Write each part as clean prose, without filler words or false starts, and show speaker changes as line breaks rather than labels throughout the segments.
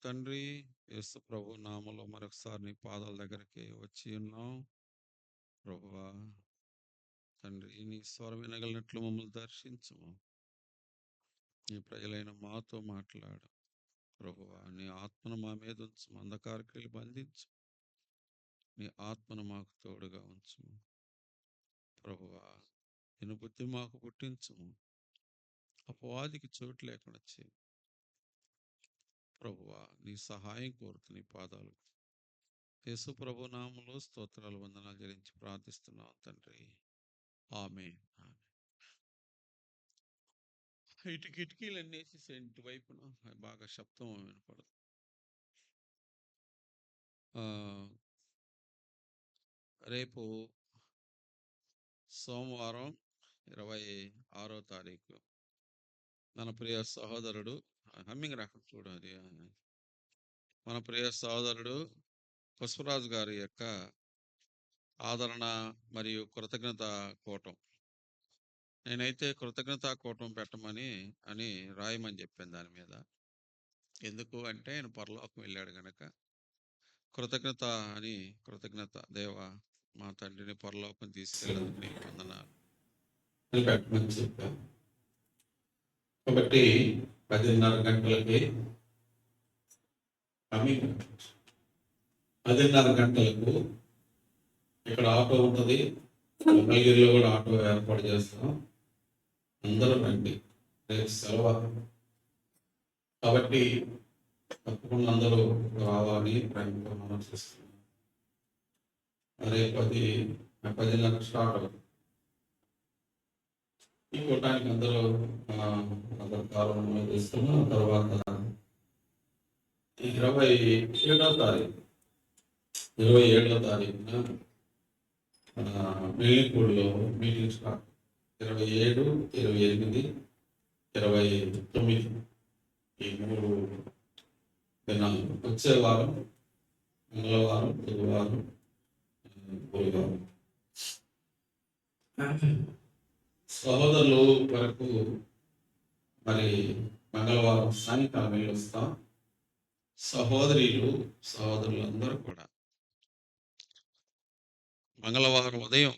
తండ్రి, యేసు ప్రభు నామములో మరొకసారి నీ పాదాల దగ్గరికి వచ్చి ఉన్నాం. ప్రభువా, తండ్రి, నీ స్వరం వినగలిగినట్లు మమ్మల్ని దర్శించుము. నీ ప్రజలైన మాతో మాట్లాడు. ప్రభువా, నీ ఆత్మను మా మీద ఉంచుము. అంధకార క్రియలు బంధించు. నీ ఆత్మను మాకు తోడుగా ఉంచుము. ప్రభువా, నేను బుద్ధి మాకు పుట్టించుము. అపవాదికి చోటు లేకుండా చేయి. ప్రభువా, నీ సహాయం కోరుతూ నీ పాదాలు యేసు ప్రభు నామములో స్తోత్రాలు వందనాలు చెల్లించి ప్రార్థిస్తున్నాం తండ్రి. ఆమేన్. ఇటు కిటికీలన్నీ వేసేసి ఇంటి వైపున బాగా శబ్దం వినపడదు. రేపు సోమవారం 26వ తారీఖు మన ప్రియ సహోదరుడు హమ్మింగ్ రాకుండా చూడాలి. మన ప్రియ సహోదరుడు పుష్పరాజు గారి యొక్క ఆదరణ మరియు కృతజ్ఞత కూటం. నేనైతే కృతజ్ఞత కూటం పెట్టమని రాయమని చెప్పాను దాని మీద. ఎందుకు అంటే ఆయన పరలోకం వెళ్ళాడు గనక కృతజ్ఞత దేవా మా తండ్రిని పరలోకం తీసుకెళ్ళదు నీకు వందనాలు
అని పెట్టమని చెప్పాను. కాబట్టి 10:30 గంటలకి 10:30 గంటలకు ఇక్కడ ఆటో ఉంటుంది. మంగళగిరిలో కూడా ఆటో ఏర్పాటు చేస్తాం. అందరూ రండి. రేపు సెలవు కాబట్టి తప్పకుండా అందరూ రావాలని ప్రేమతో మనం చేస్తున్నాం. రేపు 10:30 స్టార్ట్ అవుతుంది. ఈ కూటానికి అందరూ కాలం ఇస్తున్నాం. తర్వాత 27వ తారీఖున మెల్లిపూడిలో మీటింగ్ స్టార్ట్. 27, 28, 29 ఈ 3 దినాలు. వచ్చే వారం మంగళవారం, బుధవారం, గురువారం. సహోదరులు వరకు మరి మంగళవారం సాయంకాలం వెళ్ళొస్తాం. సహోదరులు అందరూ కూడా
మంగళవారం ఉదయం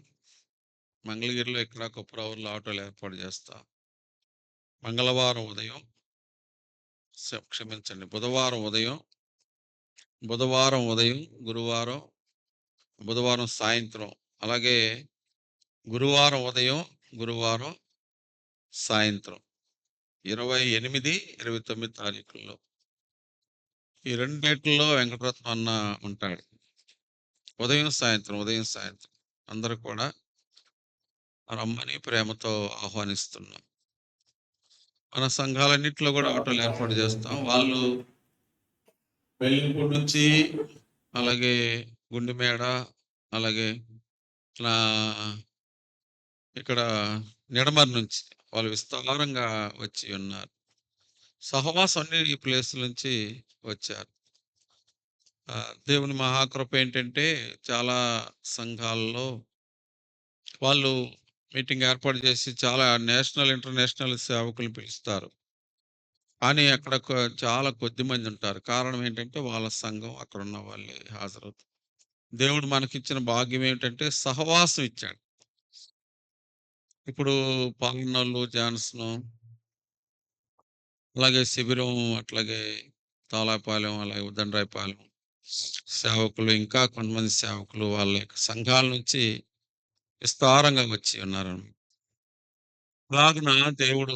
మంగళగిరిలో ఇక్కడ కొప్పరవర్లో ఆటోలు ఏర్పాటు చేస్తా. మంగళవారం ఉదయం క్షమించండి బుధవారం ఉదయం, బుధవారం సాయంత్రం, అలాగే గురువారం ఉదయం, గురువారం సాయంత్రం 28, 29 తారీఖుల్లో ఈ 2 డేట్లలో వెంకటరత్నం అన్న ఉంటాడు. ఉదయం సాయంత్రం అందరూ కూడా రమ్మని ప్రేమతో ఆహ్వానిస్తున్నాం. మన సంఘాలన్నింటిలో కూడా ఆటోలు ఏర్పాటు చేస్తాం. వాళ్ళు
వెల్లింపూడి
నుంచి, అలాగే గుండెమేడ, అలాగే ఇక్కడ నిడమర్ నుంచి వాళ్ళు విస్తారంగా వచ్చి ఉన్నారు. సహవాసం అన్ని ఈ ప్లేస్ నుంచి వచ్చారు. దేవుని మహాకృప ఏంటంటే చాలా సంఘాల్లో వాళ్ళు మీటింగ్ ఏర్పాటు చేసి చాలా నేషనల్, ఇంటర్నేషనల్ సేవకులు పిలుస్తారు. కానీ అక్కడ చాలా కొద్ది మంది ఉంటారు. కారణం ఏంటంటే వాళ్ళ సంఘం అక్కడ ఉన్న వాళ్ళే హాజరవుతారు. దేవుడు మనకిచ్చిన భాగ్యం ఏమిటంటే సహవాసం ఇచ్చాడు. ఇప్పుడు పాలనలు, జాన్సన్, అలాగే శిబిరం, అట్లాగే తాళాపాలెం, అలాగే ఉదండ్రాయపాలెం సేవకులు, ఇంకా కొంతమంది సేవకులు వాళ్ళ యొక్క సంఘాల నుంచి విస్తారంగా వచ్చి ఉన్నారు. అలాగున దేవుడు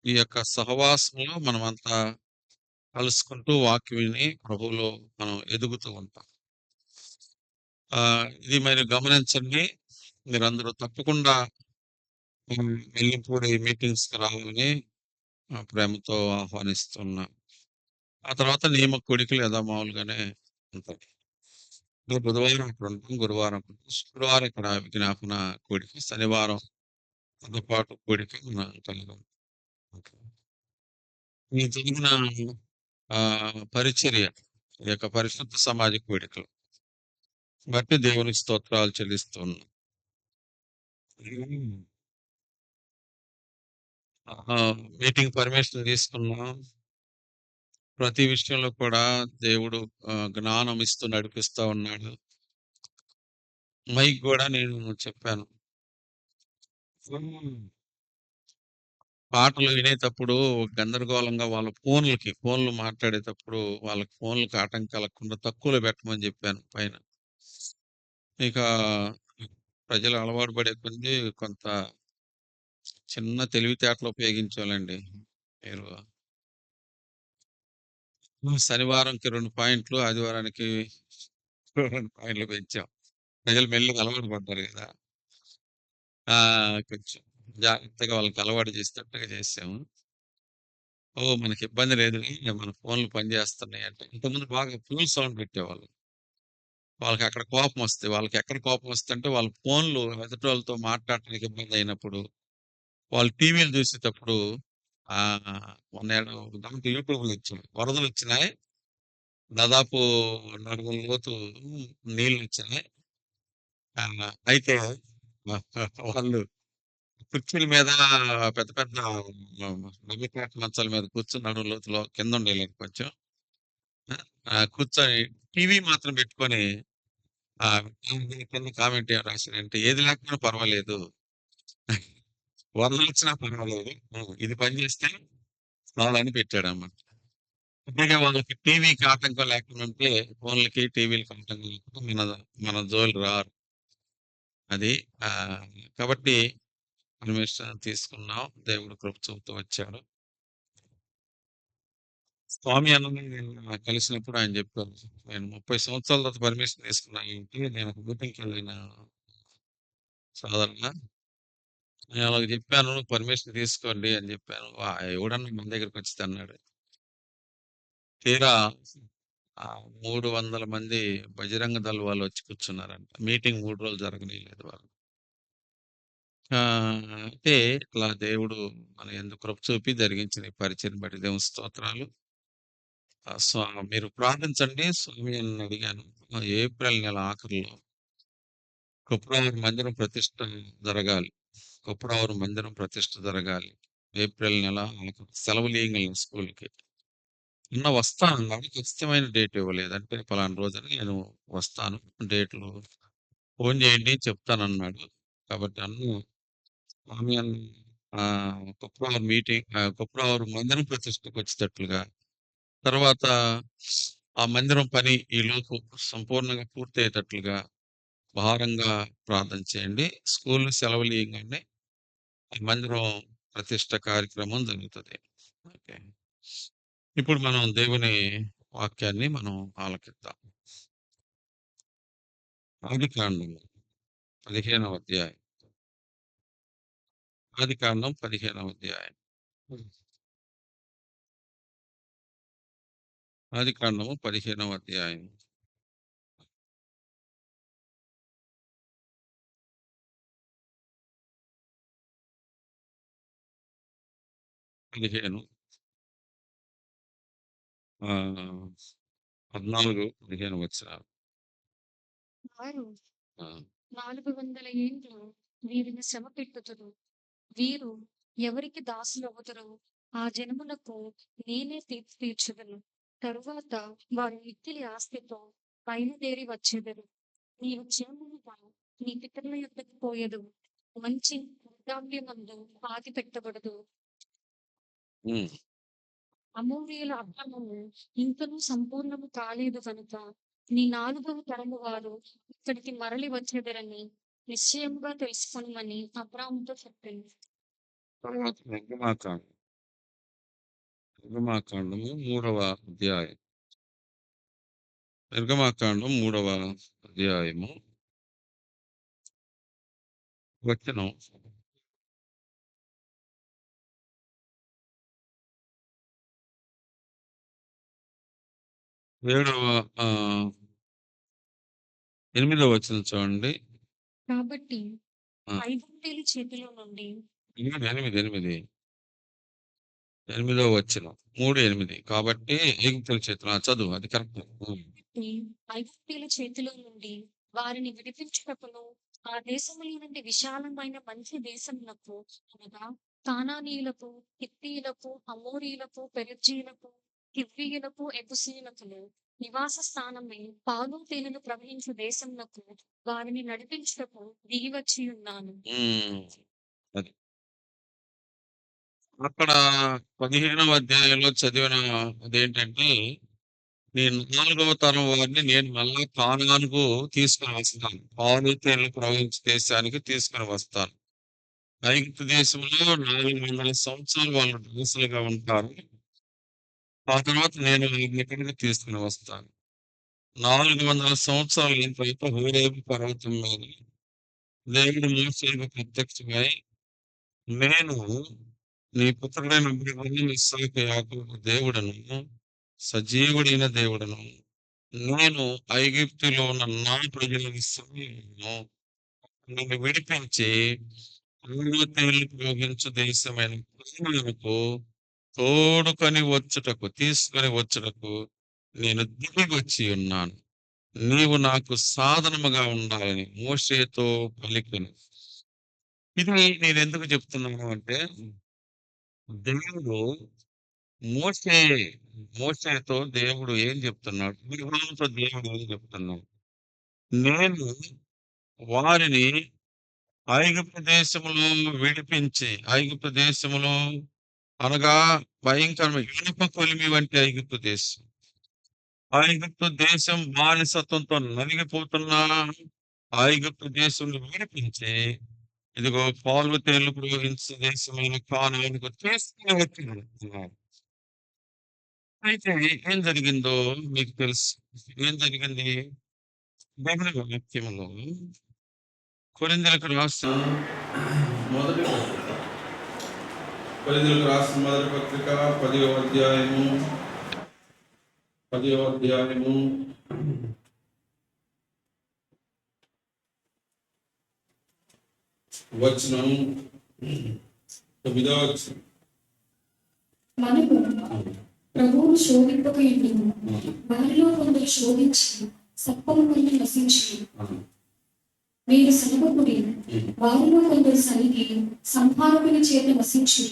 ఈ యొక్క సహవాసంలో మనమంతా కలుసుకుంటూ వాక్యం విని ప్రభువులో మనం ఎదుగుతూ ఉంటాం. ఇది మీరు గమనించండి. మీరందరూ తప్పకుండా వెల్లింపూడి మీటింగ్స్కి రావాలని ప్రేమతో ఆహ్వానిస్తున్నా. ఆ తర్వాత నియమ కూడికలు యథామామూలుగానే ఉంటాయి. బుధవారం అక్కడ ఉంటాం, గురువారం శుక్రవారం ఇక్కడ విజ్ఞాపన కూడిక, శనివారం పాటు కూడిక మన కలిగి ఈ జరిగిన పరిచర్య ఈ యొక్క పరిశుద్ధ సమాజ కూడికలు బట్టి దేవునికి స్తోత్రాలు చెల్లిస్తున్నాం. మీటింగ్ పర్మిషన్ తీసుకున్నాం. ప్రతి విషయంలో కూడా దేవుడు జ్ఞానం ఇస్తూ నడిపిస్తా ఉన్నాడు. మైక్ గూడా నేను చెప్పాను. హ్మ్. పాటలు వినేటప్పుడు గందరగోళంగా వాళ్ళ ఫోన్‌లు మాట్లాడేటప్పుడు వాళ్ళకి ఫోన్‌లకి ఆటంకం కలగకుండా తక్కువలో పెట్టమని జెప్పాను పైన. ఇక ప్రజలు అలవాటు పడే కొద్దీ కొంత చిన్న తెలివితేటలు ఉపయోగించాలండి. మీరు శనివారంకి 2 పాయింట్లు, ఆదివారానికి 2 పాయింట్లు పెంచాం. ప్రజలు మెల్లిగా అలవాటు పడ్డారు గదా! కొంచెం జాగ్రత్తగా వాళ్ళకి అలవాటు చేసేటట్టుగా చేసాము. ఓహ్! మనకి ఇబ్బంది లేదులే మన ఫోన్‌లు పనిచేస్తున్నాయి అంటే ఇంతకుముందు బాగా ఫుల్ సౌండ్ పెట్టేవాళ్ళు. వాళ్ళకక్కడ కోపమొస్తే వాళ్ళకెక్కడ కోపమొస్తదంటే వాళ్ళ ఫోన్‌లు ఎదుటోళ్ళతో మాట్లాడటానికి ఇబ్బందయినప్పుడు, వాళ్ళు టీవీలు చూసేటప్పుడు మొన్నేడో దాంట్లో యూట్యూబ్‌లో ఇచ్చాడు. వరదలొచ్చినాయి. దాదాపు నడుముల లోతు నీళ్లొచ్చినాయి. అయితే వాళ్ళు కుర్చీల మీద పెద్ద పెద్ద డబుల్ కాట్ మంచాల మీద కూర్చొని నడుము లోతులో కిందుండేవాళ్ళండి కొంచెం. ఆ! కూర్చొని టీవీ మాత్రం పెట్టుకొని కింద కామెంట్ ఏం రాశారంటే, "ఏది లేకపోయినా పర్వాలేదు. వరదలొచ్చినా పర్వాలేదు. ఇది పని చేస్తే చాలని" పెట్టాడన్నమాట. అంతేగా వాళ్ళకి టీవీకి ఆటంకం లేకుండా ఉంటే ఫోన్‌లకి, టీవీలకి ఆటంకం లేకుండా మన జోలికి రారు. అది ఆహ్, కాబట్టి పర్మిషన్ తీసుకున్నాం. దేవుడు కృప చూపుతూ వచ్చాడు. స్వామి అన్నని నేను కలిసినప్పుడు ఆయన చెప్పారు. నేను 30 సంవత్సరాల తర్వాత పర్మిషన్ తీసుకున్నానంటే నేను ఒక మీటింగ్‌కెళ్ళిన సోదరుడా నేను అలాగ చెప్పాను. పర్మిషన్ తీసుకోండి అని చెప్పాను. ఎవడన్నా మన దగ్గరకొచ్చి తన్నాడు. తీరా 300 మంది బజరంగ దళ్ వాళ్ళొచ్చి కూర్చున్నారంట. మీటింగ్ 3 రోజులు జరగనీయలేదు వాళ్ళు. అయితే ఇట్లా దేవుడు మన యందు కృప చూపి జరిగించిన ఈ పరిచయను బట్టి దేవునికి స్తోత్రాలు. మీరు ప్రార్థించండి స్వామి అని అడిగాను. ఏప్రిల్ నెల ఆఖరిలో కుప్రవర్ మందిరం ప్రతిష్ఠ జరగాలి. కుప్రవర్ మందిరం ప్రతిష్ఠ జరగాలి. ఏప్రిల్ నెల ఆఖరు సెలవులియ్యంగానే స్కూల్‌కి. వస్తానన్నాడు. ఖచ్చితమైన డేట్ ఇవ్వలేదు. అంటే పలానా రోజని నేను వస్తాను. డేట్లు ఫోను చేయండి చెప్తానన్నాడు. కాబట్టి స్వామి కుప్రవర్ మందిరం ప్రతిష్టకొచ్చేటట్లుగా తర్వాత ఆ మందిరం పని ఈలోపు సంపూర్ణంగా పూర్తయ్యేటట్లుగా భారంగా ప్రార్థన చేయండి. స్కూల్‌లు సెలవులియ్యంగానే ఆ మందిరం ప్రతిష్ఠ కార్యక్రమం జరుగుతది. ఓకే. ఇప్పుడు మనం దేవుని వాక్యాన్ని మనం ఆలకిద్దాం. ఆదికాండము 15వ అధ్యాయం. ఆదికాండం 15వ అధ్యాయం. హ్మ్. ఆదికాండము 15వ అధ్యాయం. 15 ఆహ్, 14, 15 వచనాలు.
వారు
ఆ!
400 ఏండ్లు వీరిని శ్రమపెట్టుదురు. వీరు ఎవరికి దాసులవుదురో ఆ జనములకు నేనే తీర్పు తీర్చుదును. తరువాత వారు మిక్కిలి ఆస్తితో బయలుదేరి వచ్చెదరు. నీవు క్షేమముగా నీ పితరుల యొద్దకు పోయెదవు. మంచి వృద్ధాప్యమందు పాతిపెట్టబడదు.
హ్మ్.
అమోరీయుల అక్రమము ఇంకనూ సంపూర్ణము కాలేదు కనుక నీ 4వ తరము వారు ఇక్కడికి మరలి వచ్చెదరని నిశ్చయముగా తెలుసుకొనుమని అబ్రాముతో చెప్పాను.
తర్వాత నిర్గమాకాండము 3వ అధ్యాయం. నిర్గమాకాండం 3వ అధ్యాయము వచనం 7వ 8వ వచనం చూడండి.
కాబట్టి
ఆ!
ఐగుప్తీయుల చేతిలో నుండి
8. 8వ వచనం. 3, 8 కాబట్టి ఐగుప్తుల చేతిలో చదువు అది కరెక్ట్. హ్మ్.
కాబట్టి ఐగుప్తీయుల చేతిలో నుండి వారిని విడిపించుటకును ఆ దేశములో నుండి విశాలమైన మంచి దేశములకు అనగా కానానీయులకు, హిత్తీయులకు, అమోరీయులకు, పెరిజ్జీయులకు హివ్వీయులకు, ఎబూసీయులకు నివాస స్థానమై పాలు తేనెలు ప్రవహించు దేశమునకు వారిని నడిపించుటకు దిగి వచ్చి ఉన్నాను.
అది అక్కడ 15వ అధ్యాయంలో చదివిన అదేంటంటే, నేను 4వ తరం వారిని నేను మళ్ళా కానానుకు తీసుకొని వస్తాను. పాలు తేనెలు ప్రవహించే దేశానికి తీసుకొని వస్తాను. ఐగుప్తు దేశంలో 400 సంవత్సరాలు వాళ్ళు దాసులుగా ఉంటారు. ఆ తర్వాత నేను వీరిని ఇక్కడికి తీసుకొని వస్తాను. 400 సంవత్సరాలు అయిన తర్వాత హోరేబు పర్వతం మీద దేవుడు మోషేకు ప్రత్యక్షమై, నేను నీ పుత్రుడైన అబ్రాహాము, ఇస్సాకు, యాకోబు దేవుడను, సజీవుడైన దేవుడను. నేను ఐగుప్తులో ఉన్న నా ప్రజల ఇశ్రాయేలును నిన్ను విడిపించి పాలు తేనెలు ప్రవహించు దేశమైన కానానుకు తీసుకొని వచ్చుటకు నేను దిగి వచ్చి ఉన్నాను. నీవు నాకు సాధనముగా ఉండాలని మోషేతో పలికెను. ఇది నేను ఎందుకు చెప్తున్నాను అంటే, దేవుడు మోషేతో దేవుడు ఏం చెప్తున్నాడు? అబ్రాహాముతో దేవుడు ఏం చెప్తున్నాడు? నేను వారిని ఐగుప్తు దేశములో విడిపించి, ఐగుప్తు దేశములో అనగా భయంకరమైన ఇనుప కొలిమి వంటి ఐగుప్తు దేశం. ఐగుప్తు దేశం బానిసత్వంతో నలిగిపోతున్న ఐగుప్తు దేశంలో విడిపించి, ఇదిగో పాలు తేనెలు ప్రవహించే దేశమైన కానానుకు తీసుకుని వచ్చినాడు. అయితే ఏం జరిగిందో మీకు తెలుసు. ఏం జరిగింది? దేవుని వాక్యములో కొరింథీయులకు రాసిన
మొదటి పత్రిక, కొరింథీయులకు రాసిన మొదటి పత్రిక 10వ అధ్యాయము వచనం 9వ వచనం.
మనము ప్రభువును శోధింపకయుండి, వారిలో కొందరు శోధించి సప్పము వల్ల నశించి, మీరు సనగకుడి, వారిలో కొందరు సనిగి సంహారకుని చేత నశించి.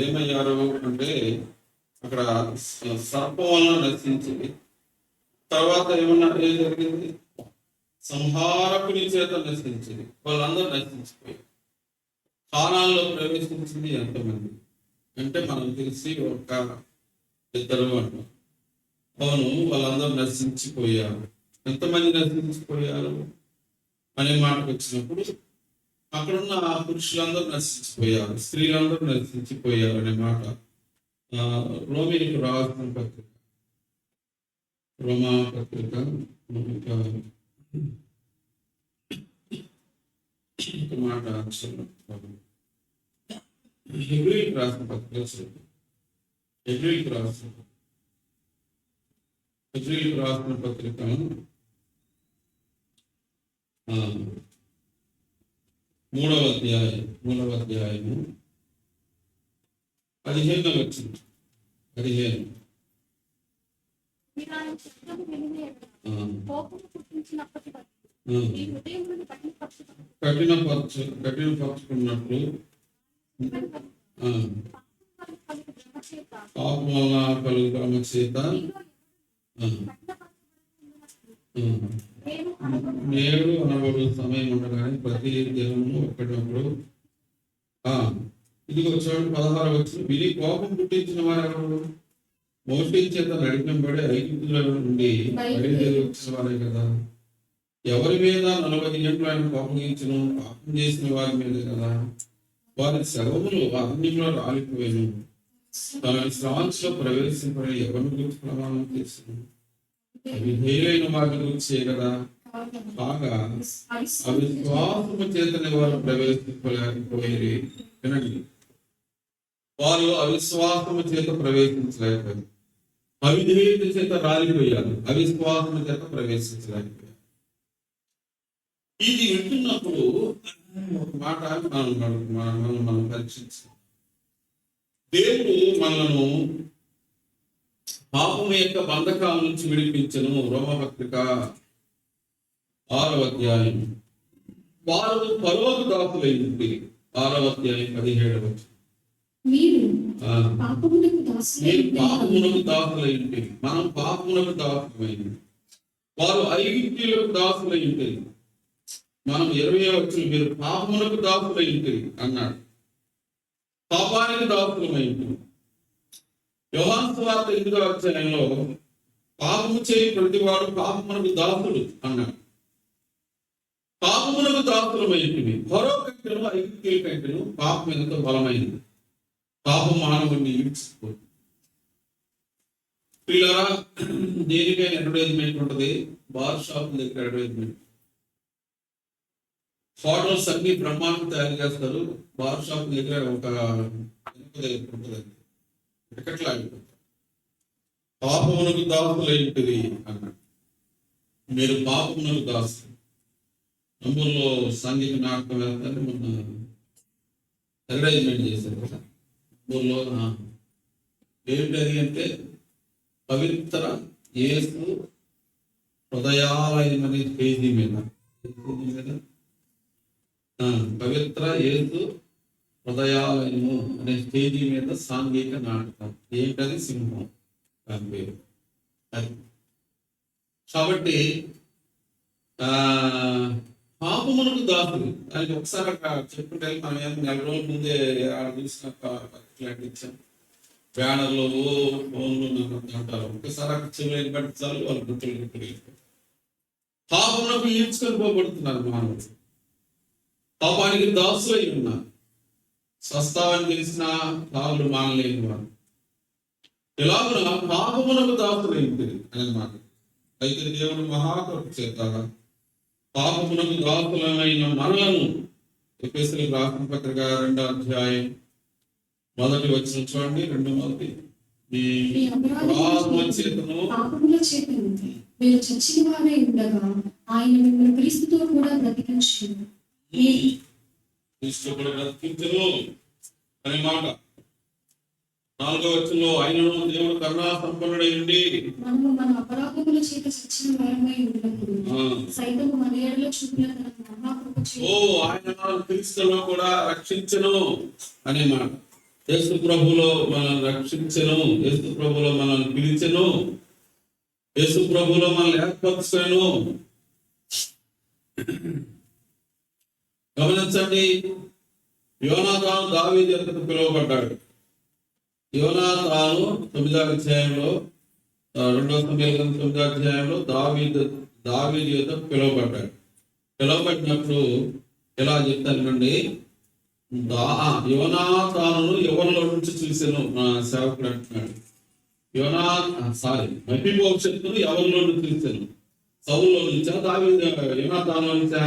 ఏమయ్యారు అంటే, అక్కడ సర్పం వలన నశించి, తర్వాత ఏం జరిగింది? సంహారకుని చేత నశించింది. వాళ్ళందరూ నశించిపోయారు. కానాల్లో ప్రవేశించింది ఎంతమంది అంటే మనకు తెలిసి ఒక 2 అంటారు. అవును, వాళ్ళందరూ నశించిపోయారు. ఎంతమంది నశించిపోయారు అనే మాటకు వచ్చినప్పుడు, అక్కడున్న పురుషులందరూ నశించిపోయారు, స్త్రీలందరూ నశించిపోయారు అనే మాట రోమీయులకు రాసిన పత్రిక, రోమా పత్రిక మాట హెబ్రీయులకు రాసిన పత్రిక, హెబ్రీయులకు రాసిన పత్రిక 3వ అధ్యాయము 15వ వచనం. 15 కఠినపరుచుకున్నట్లు పాపం వల్ల కలుగు క్రమ చేత నేడు అనబడు సమయం ఉండగానే ప్రతి దినము ఒకటినప్పుడు ఇదిగో చూడండి 16వ వచనం. విని కోపం పుట్టించిన వారు ఎవరు? మోషే చేత నడిపింపబడి ఐగుప్తుల నుండి బయలుదేరి వచ్చిన వారే కదా. ఎవరి మీద 40 ఏళ్ళు ఆయన కోపగించను? పాపం చేసిన వారి మీద కదా. వారి శవములు అగ్నిలో రాలిపోయాను. తన శ్రాంతిలో ప్రవేశింపని ఎవరిని గురించి ప్రమాణం చేసిన? విధేయులైన వారిని గురించే కదా. కాగా అవిశ్వాసము చేతనే వారు ప్రవేశింపలేకపోయి. వినండి, వారు అవిశ్వాసము చేత ప్రవేశించలేకపోయారు. అవిధేయత చేత రాలిపోయారు, అవిశ్వాసము చేత ప్రవేశించలేకపోయారు. ఇది వింటున్నప్పుడు ఒక మాట మనం పరీక్షించాలి. దేవుడు మనలను పాపం యొక్క బంధకాల నుంచి విడిపించను. రోమపత్రిక 6వ అధ్యాయం. వారు పరలోక దాసులైంది. 6వ అధ్యాయం 17వ వచనం.
మీరు
ఆ,
పాపమునకు దాసులై
మీరు
ఉండిన
పాపమునకు దాసులై ఉంటే, మనం పాపమునకు దాసులమైంది, వారు ఐగుప్తీయులకు దాసులై ఉంటే, మనం 20వ వచనం మీరు పాపమునకు దాసులై ఉంటే అన్నాడు. పాపానికి దాసులమై ఉంటుంది. యోహాను సువార్త 8వ అధ్యాయంలో పాపము చేయి ప్రతివాడు పాపమునకు దాసుడు అన్నాడు. పాపమునకు దాసులమై ఉంటుంది. మరో కంటెను ఐగుప్తీయుల కంటెను పాపం ఎంతో బలమైంది. పాపం మానవుడిని ఈడ్చుకోదు. పిల్లరా, దేనికైనా అడ్వర్టైజ్మెంట్ ఉంటుంది. బార్ షాప్ దగ్గర అడ్వర్టైజ్మెంట్, హోటల్స్ అన్ని బ్రహ్మాండం తయారు చేస్తారు. బార్ షాప్ దగ్గర ఒక ఉంటుంది, ఎక్కట్లా పాపమునకు దాసులైంటిది అన్నాడు. మీరు పాపమునకు దాసు. నంబూరులో సంగీత నాటకం వేస్తారు, మొన్న అడ్వర్టైజ్మెంట్ చేశారు కదా నంబూరులో. ఏమిటది అంటే పవిత్ర యేసు హృదయాలయం అనే పేజీ మీద పవిత్ర యేసు హృదయాలయము అనే స్టేజీ మీద సాంఘిక నాటకం. ఏంటది? సింహం దాని పేరు. అది కాబట్టి పాపమునకు దాసులు దానికి ఒకసారి అక్కడ చెప్పుకుంటే మనం ఏమో 4 రోజుల ముందే చూసిన పత్రికలు ఇచ్చాం, బ్యానర్లు ఫోన్లు అంటారు. ఒకసారి అక్కడ చెవులు పట్టించాలి, వాళ్ళు గుర్తులు పాపమునకు ఈడ్చుకొని పోబడుతున్నారు మానవుడు. పాపానికి దాసులై ఉన్నారు. స్వస్థావని తెలిసిన తాగులు మానలేని వారు ఇలాగున పాపమునకు దాసులైంది అన్నమాట. అయితే దేవుడు మహాకృప చేత పాపమునకు దాసులమైన మనలను ఎఫెసీయులకు రాసిన పత్రిక 2వ అధ్యాయం 1వ వచనం చూడండి. 2 మీ అపరాధముల చేతను
పాపముల చేతను మీరు చచ్చిన వారై ఉండగా ఆయన మిమ్మల్ని క్రీస్తుతో కూడా బ్రతికించును.
క్రీస్తు కూడా బ్రతికించును అనే మాట. 4వ వచనంలో ఆయనను దేవుడు కరుణా సంపన్నుడై ఉండి
మనము మన అపరాధముల చేత చచ్చిన వారమై ఉన్నప్పుడు సైతము మన ఎడల చూపిన తన మహాకృప చేత
ఆయన మనల్ని క్రీస్తులో కూడా రక్షించును అనే మాట. యేసు ప్రభులో మనల్ని రక్షించెను, యేసు ప్రభులో మనల్ని పిలిచెను, యేసు ప్రభులో మనల్ని ఏర్పరచును. గమనించండి, యోనాతాను దావీదు యొద్దకు పిలువబడ్డాడు. యోనాతాను 9వ అధ్యాయంలో 2వ సమూయేలు 9వ అధ్యాయంలో దావీదు యొద్దకు పిలువబడ్డాడు. పిలువబడినప్పుడు ఎలా చెప్తానండి, యోనాతాను ఎవరిలో నుంచి చూసాను సేవకుడు అంటున్నాడు. మఫీబోషెతును ఎవరిలో నుంచి చూసాను? సౌల్లో నుంచా దావీదు యోనాతానులో నుంచా?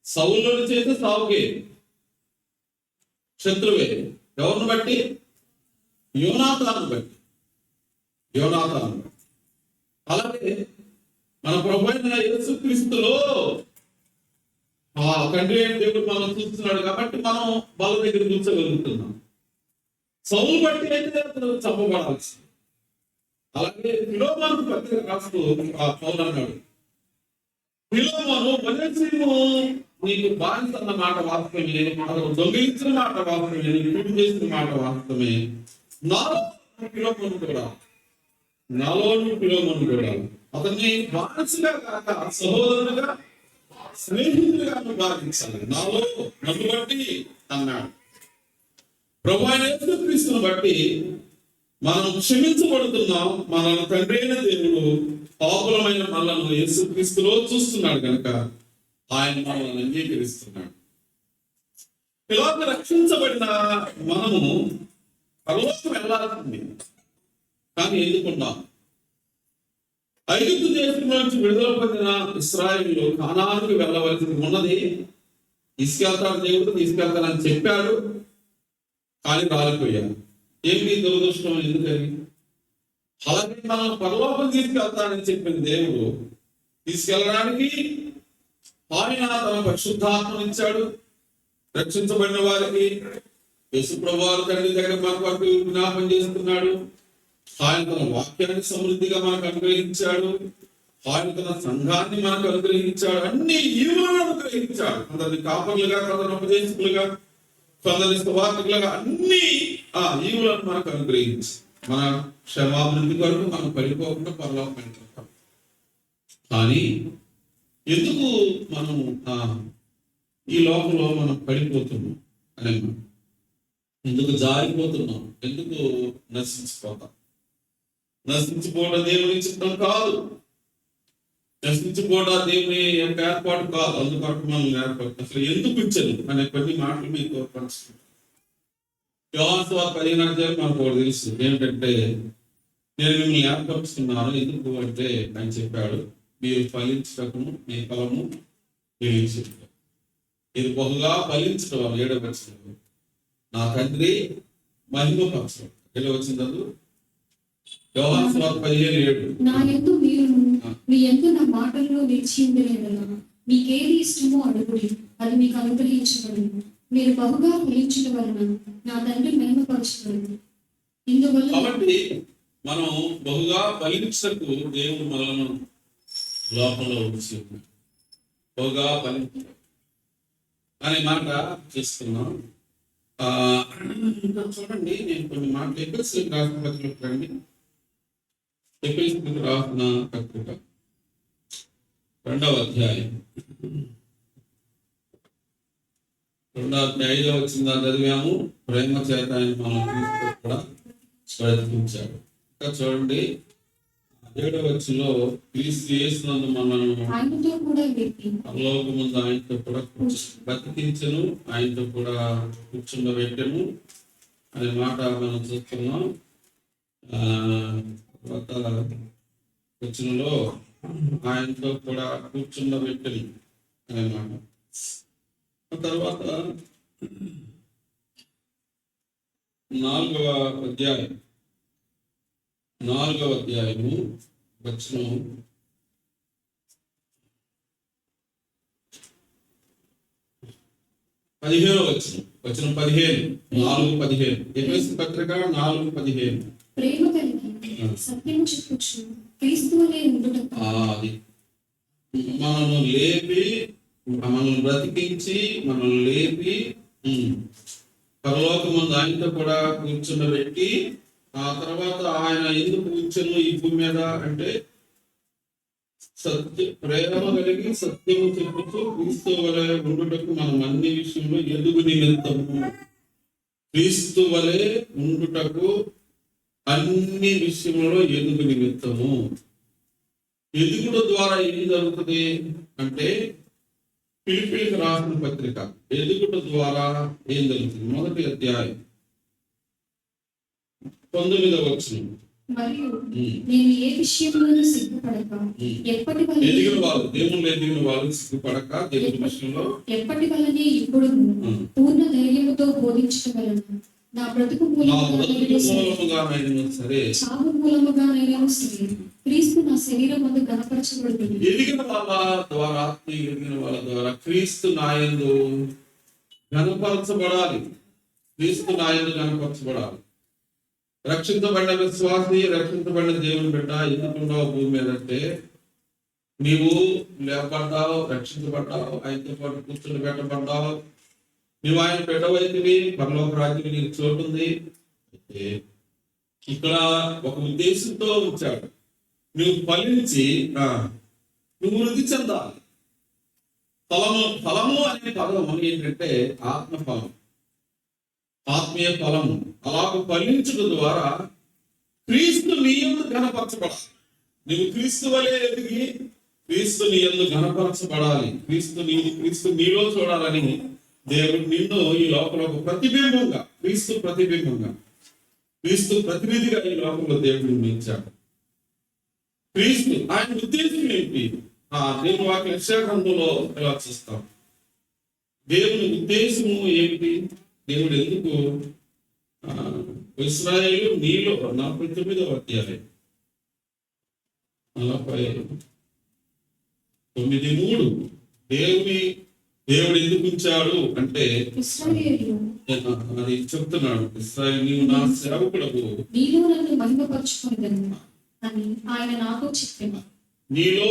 సౌల్లో నుంచి అయితే సావుకే శత్రువే. ఎవరిని బట్టి? యోనాతాను బట్టి. అలాగే మన ప్రభువైన యేసుక్రీస్తులో తండ్రి అయిన దేవుడు మనం చూస్తున్నాడు కాబట్టి మనం వాళ్ళ దగ్గర కూర్చోగలుగుతున్నాం. సౌలు బట్టి అయితే చంపబడాల్సి. అలాగే ఫిలోమోను పత్రిక రాస్తూ పౌలు అన్నాడు, ఫిలోమోను వనస్సీము నీకు బానిస అన్న మాట వాస్తవమే, దొంగిలించిన మాట వాస్తవమే, నీకు పిడి చేసిన మాట వాస్తవమే, నాలో ఫిలోమోను కూడా అతన్ని బానిసగా కాక సహోదరుడుగా స్నేహితులుగా భావించాలి. నన్ను బట్టి అన్నాడు. ప్రభువైన యేసుక్రీస్తును బట్టి మనం క్షమించబడుతున్నాం. మనల్ని తండ్రి అయిన దేవుడు పాపులమైన మనలను యేసుక్రీస్తులో చూస్తున్నాడు కనుక ఆయన మనల్ని అంగీకరిస్తున్నాడు. ఇలాగ రక్షించబడిన మనము పరలోకం వెళ్ళాల్సింది, కానీ ఎందుకున్నాం? ఐగుప్తు దేశం నుంచి విడుదల పొందిన ఇశ్రాయేలు కానానుకు వెళ్ళవలసి ఉన్నది. తీసుకెళ్తాడు, దేవుడు తీసుకెళ్తానని చెప్పాడు, కానీ రాలిపోయాడు. ఏమి దురదృష్టం? ఎందుకని? అలాగే మనం పరలోకం తీసుకెళ్తానని చెప్పిన దేవుడు తీసుకెళ్ళడానికి ఆయన తన పరిశుద్ధాత్మను ఇచ్చాడు. రక్షించబడిన వారికి యేసు ప్రభువు తండ్రి దగ్గర మన వరకు జ్ఞాపం చేస్తున్నాడు. ఆయన తన వాక్యాన్ని సమృద్ధిగా మనకు అనుగ్రహించాడు. ఆయన తన సంఘాన్ని మనకు అనుగ్రహించాడు. అన్ని ఈవులను అనుగ్రహించాడు. కొందరిని కాపర్లుగా, కొందరు ఉపదేశకులుగా, కొందరి సువార్తికులుగా అన్ని ఆ ఈవులను మనకు అనుగ్రహించి మన క్షమాభివృద్ధి కొరకు మనం పడిపోకుండా పరలోకం. కానీ ఎందుకు మనం ఈ లోకంలో మనం పడిపోతున్నాం అనే ఎందుకు జారిపోతున్నాం, ఎందుకు నశించిపోతాం? నశించిపోవడం దేవుని చిత్తం కాదు, నశించిపోవడం దేవుని యొక్క ఏర్పాటు కాదు. అందుకొరకు మనం ఏర్పాటు అసలు ఎందుకు ఇచ్చాను అనే కొన్ని మాటలు మీకు పంచుకుంటాం. యోహాను సువార్త 15 మనకు ఒకటి తెలుసు ఏమిటంటే, నేను మిమ్మల్ని ఏర్పరుచుకున్నాను ఎందుకు అంటే ఆయన చెప్పాడు, మీరు ఫలించటము మీ ఫలము ఫలించటం. ఇది బహుగా ఫలించడం వల్ల 7వ వచనంలో నా తండ్రి మహిమపరచడం. 7వ వచనం యోహాను సువార్త 15:7
నా యందు మీరును మీ యందు నా మాటల్లో నిలిచి ఉండేలా మీకేది ఇష్టమో అడుగుడి, అది మీకు అనుగ్రహించబడును. మీరు బహుగా ఫలించడం వలన నా తండ్రి మహిమపరచబడును. ఇందువల్ల
కాబట్టి మనం బహుగా ఫలించకు దేవుడు మనలను లోపంలో ఉంచి బహుగా ఫలించడం అనే మాట చేస్తున్నాం. చూడండి, నేను కొన్ని మాటలు ఎపిఎస్సీకి రాసిన పత్రిక రండి. ఎపిఎస్సీకి రాసిన పత్రిక 2వ అధ్యాయం 5వ వచనం చదివాము. ప్రేమ చేత ఆయన మనం క్రీస్తు కూడా బ్రతికించాడు. ఇంకా చూడండి 7వ వచనంలో క్రీస్తు యేసునందు మనలను
ఆయనతో కూడా వ్యక్తి
పరలోకమందు ఆయనతో కూడా బ్రతికించను, ఆయనతో కూడా కూర్చుండబెట్టెను అనే మాట మనం చూస్తున్నాం. తర్వాత వచనంలో ఆయనతో కూడా కూర్చుండబెట్టెను అనే మాట. తర్వాత 4వ అధ్యాయము వచనం 15వ వచనం 15 4:15 ఎఫెసీ పత్రిక 4:15
ప్రేమ కలిగి సత్యము చెప్పుచు క్రీస్తువలే ఉండుటకు
అది మనల్ని లేపి మనల్ని బ్రతికించి మనల్ని లేపి పరలోకమందు ఆయనతో కూడా కూర్చుండబెట్టి ఆ తర్వాత ఆయన ఎందుకు కూర్చున్న ఈ భూమి మీద అంటే ప్రేమ కలిగి సత్యము చెప్పుతూ క్రీస్తు వలె ఉండుటకు మనం అన్ని విషయంలో ఎదుగు నిమిత్తము. క్రీస్తు వలె ఉండుటకు అన్ని విషయంలో ఎదుగు నిమిత్తము. ఎదుగుడ ద్వారా ఏం జరుగుతుంది అంటే ఫిలిప్పీలకు రాసిన పత్రిక ఎదుగుట ద్వారా ఏం జరుగుతుంది? 1వ అధ్యాయం 19వ వచనం.
మరియు నేను ఏ విషయంలోనూ సిగ్గుపడక ఎప్పటి
ఎదిగిన
వలన
వాళ్ళు దేవుళ్ళు ఎదిగిన వాళ్ళు సిగ్గుపడక దేవుని విషయంలో
ఎప్పటి వలనే ఇప్పుడు పూర్ణ ధైర్యముతో బోధించగలను. నా బ్రతుకు
మూలముగానైనా సరే
చావు మూలముగానైనా సరే క్రీస్తు నా శరీరం ముందు గణపరచబడుతుంది.
ఎదిగిన వాళ్ళ ద్వారా ఆత్మీయ ఎదిగిన వాళ్ళ ద్వారా క్రీస్తు నాయందు గణపరచబడాలి. క్రీస్తు నాయందు గణపరచబడాలి. రక్షించబడిన విశ్వాసి, రక్షించబడిన దేవుని బిడ్డ ఎందుకున్నావు భూమి మీద అంటే నీవు లేపడ్డావు, రక్షించబడ్డావు, ఆయనతో పాటు కూర్చుని పెట్టబడ్డావు, నువ్వు ఆయన పెట్టవైతివి, పరలోక రాజ్యం నీకు చోటు ఉంది. అయితే ఇక్కడ ఒక ఉద్దేశంతో ఉంచాడు, నువ్వు ఫలించి నువ్వు వృద్ధి చెందాలి. ఫలము అనే పదం ఏంటంటే ఆత్మఫలం, ఆత్మీయ ఫలము. అలాగ ఫలించడం ద్వారా క్రీస్తు నీ యందు ఘనపరచబడాలి. నువ్వు క్రీస్తు వలె ఎదిగి క్రీస్తు నీ యందు ఘనపరచబడాలి. క్రీస్తు నీలో చూడాలని దేవుడు నిన్ను ఈ లోపల ఒక ప్రతిబింబంగా, క్రీస్తు ప్రతిబింబంగా, క్రీస్తు ప్రతినిధిగా ఈ లోకంలో దేవుడు నిర్మించాడు. క్రీస్తు ఆయన ఉద్దేశం ఏంటి? నేను వాటి యెషయా-గ్రంథంలో ఇలా చూస్తాం. దేవుని ఉద్దేశము ఏమిటి? దేవుడు ఎందుకు ఇశ్రాయేలు నీలో 49వ అధ్యాయం 49:3 దేవుడు ఎందుకు ఉంచాడు అంటే అది చెప్తున్నాడు. ఇశ్రాయేలు నీవు నా సేవకుడవు,
నీలో నన్ను మహిమపరచుకొనిదను అని ఆయన నాతో చెప్పాను.
నీలో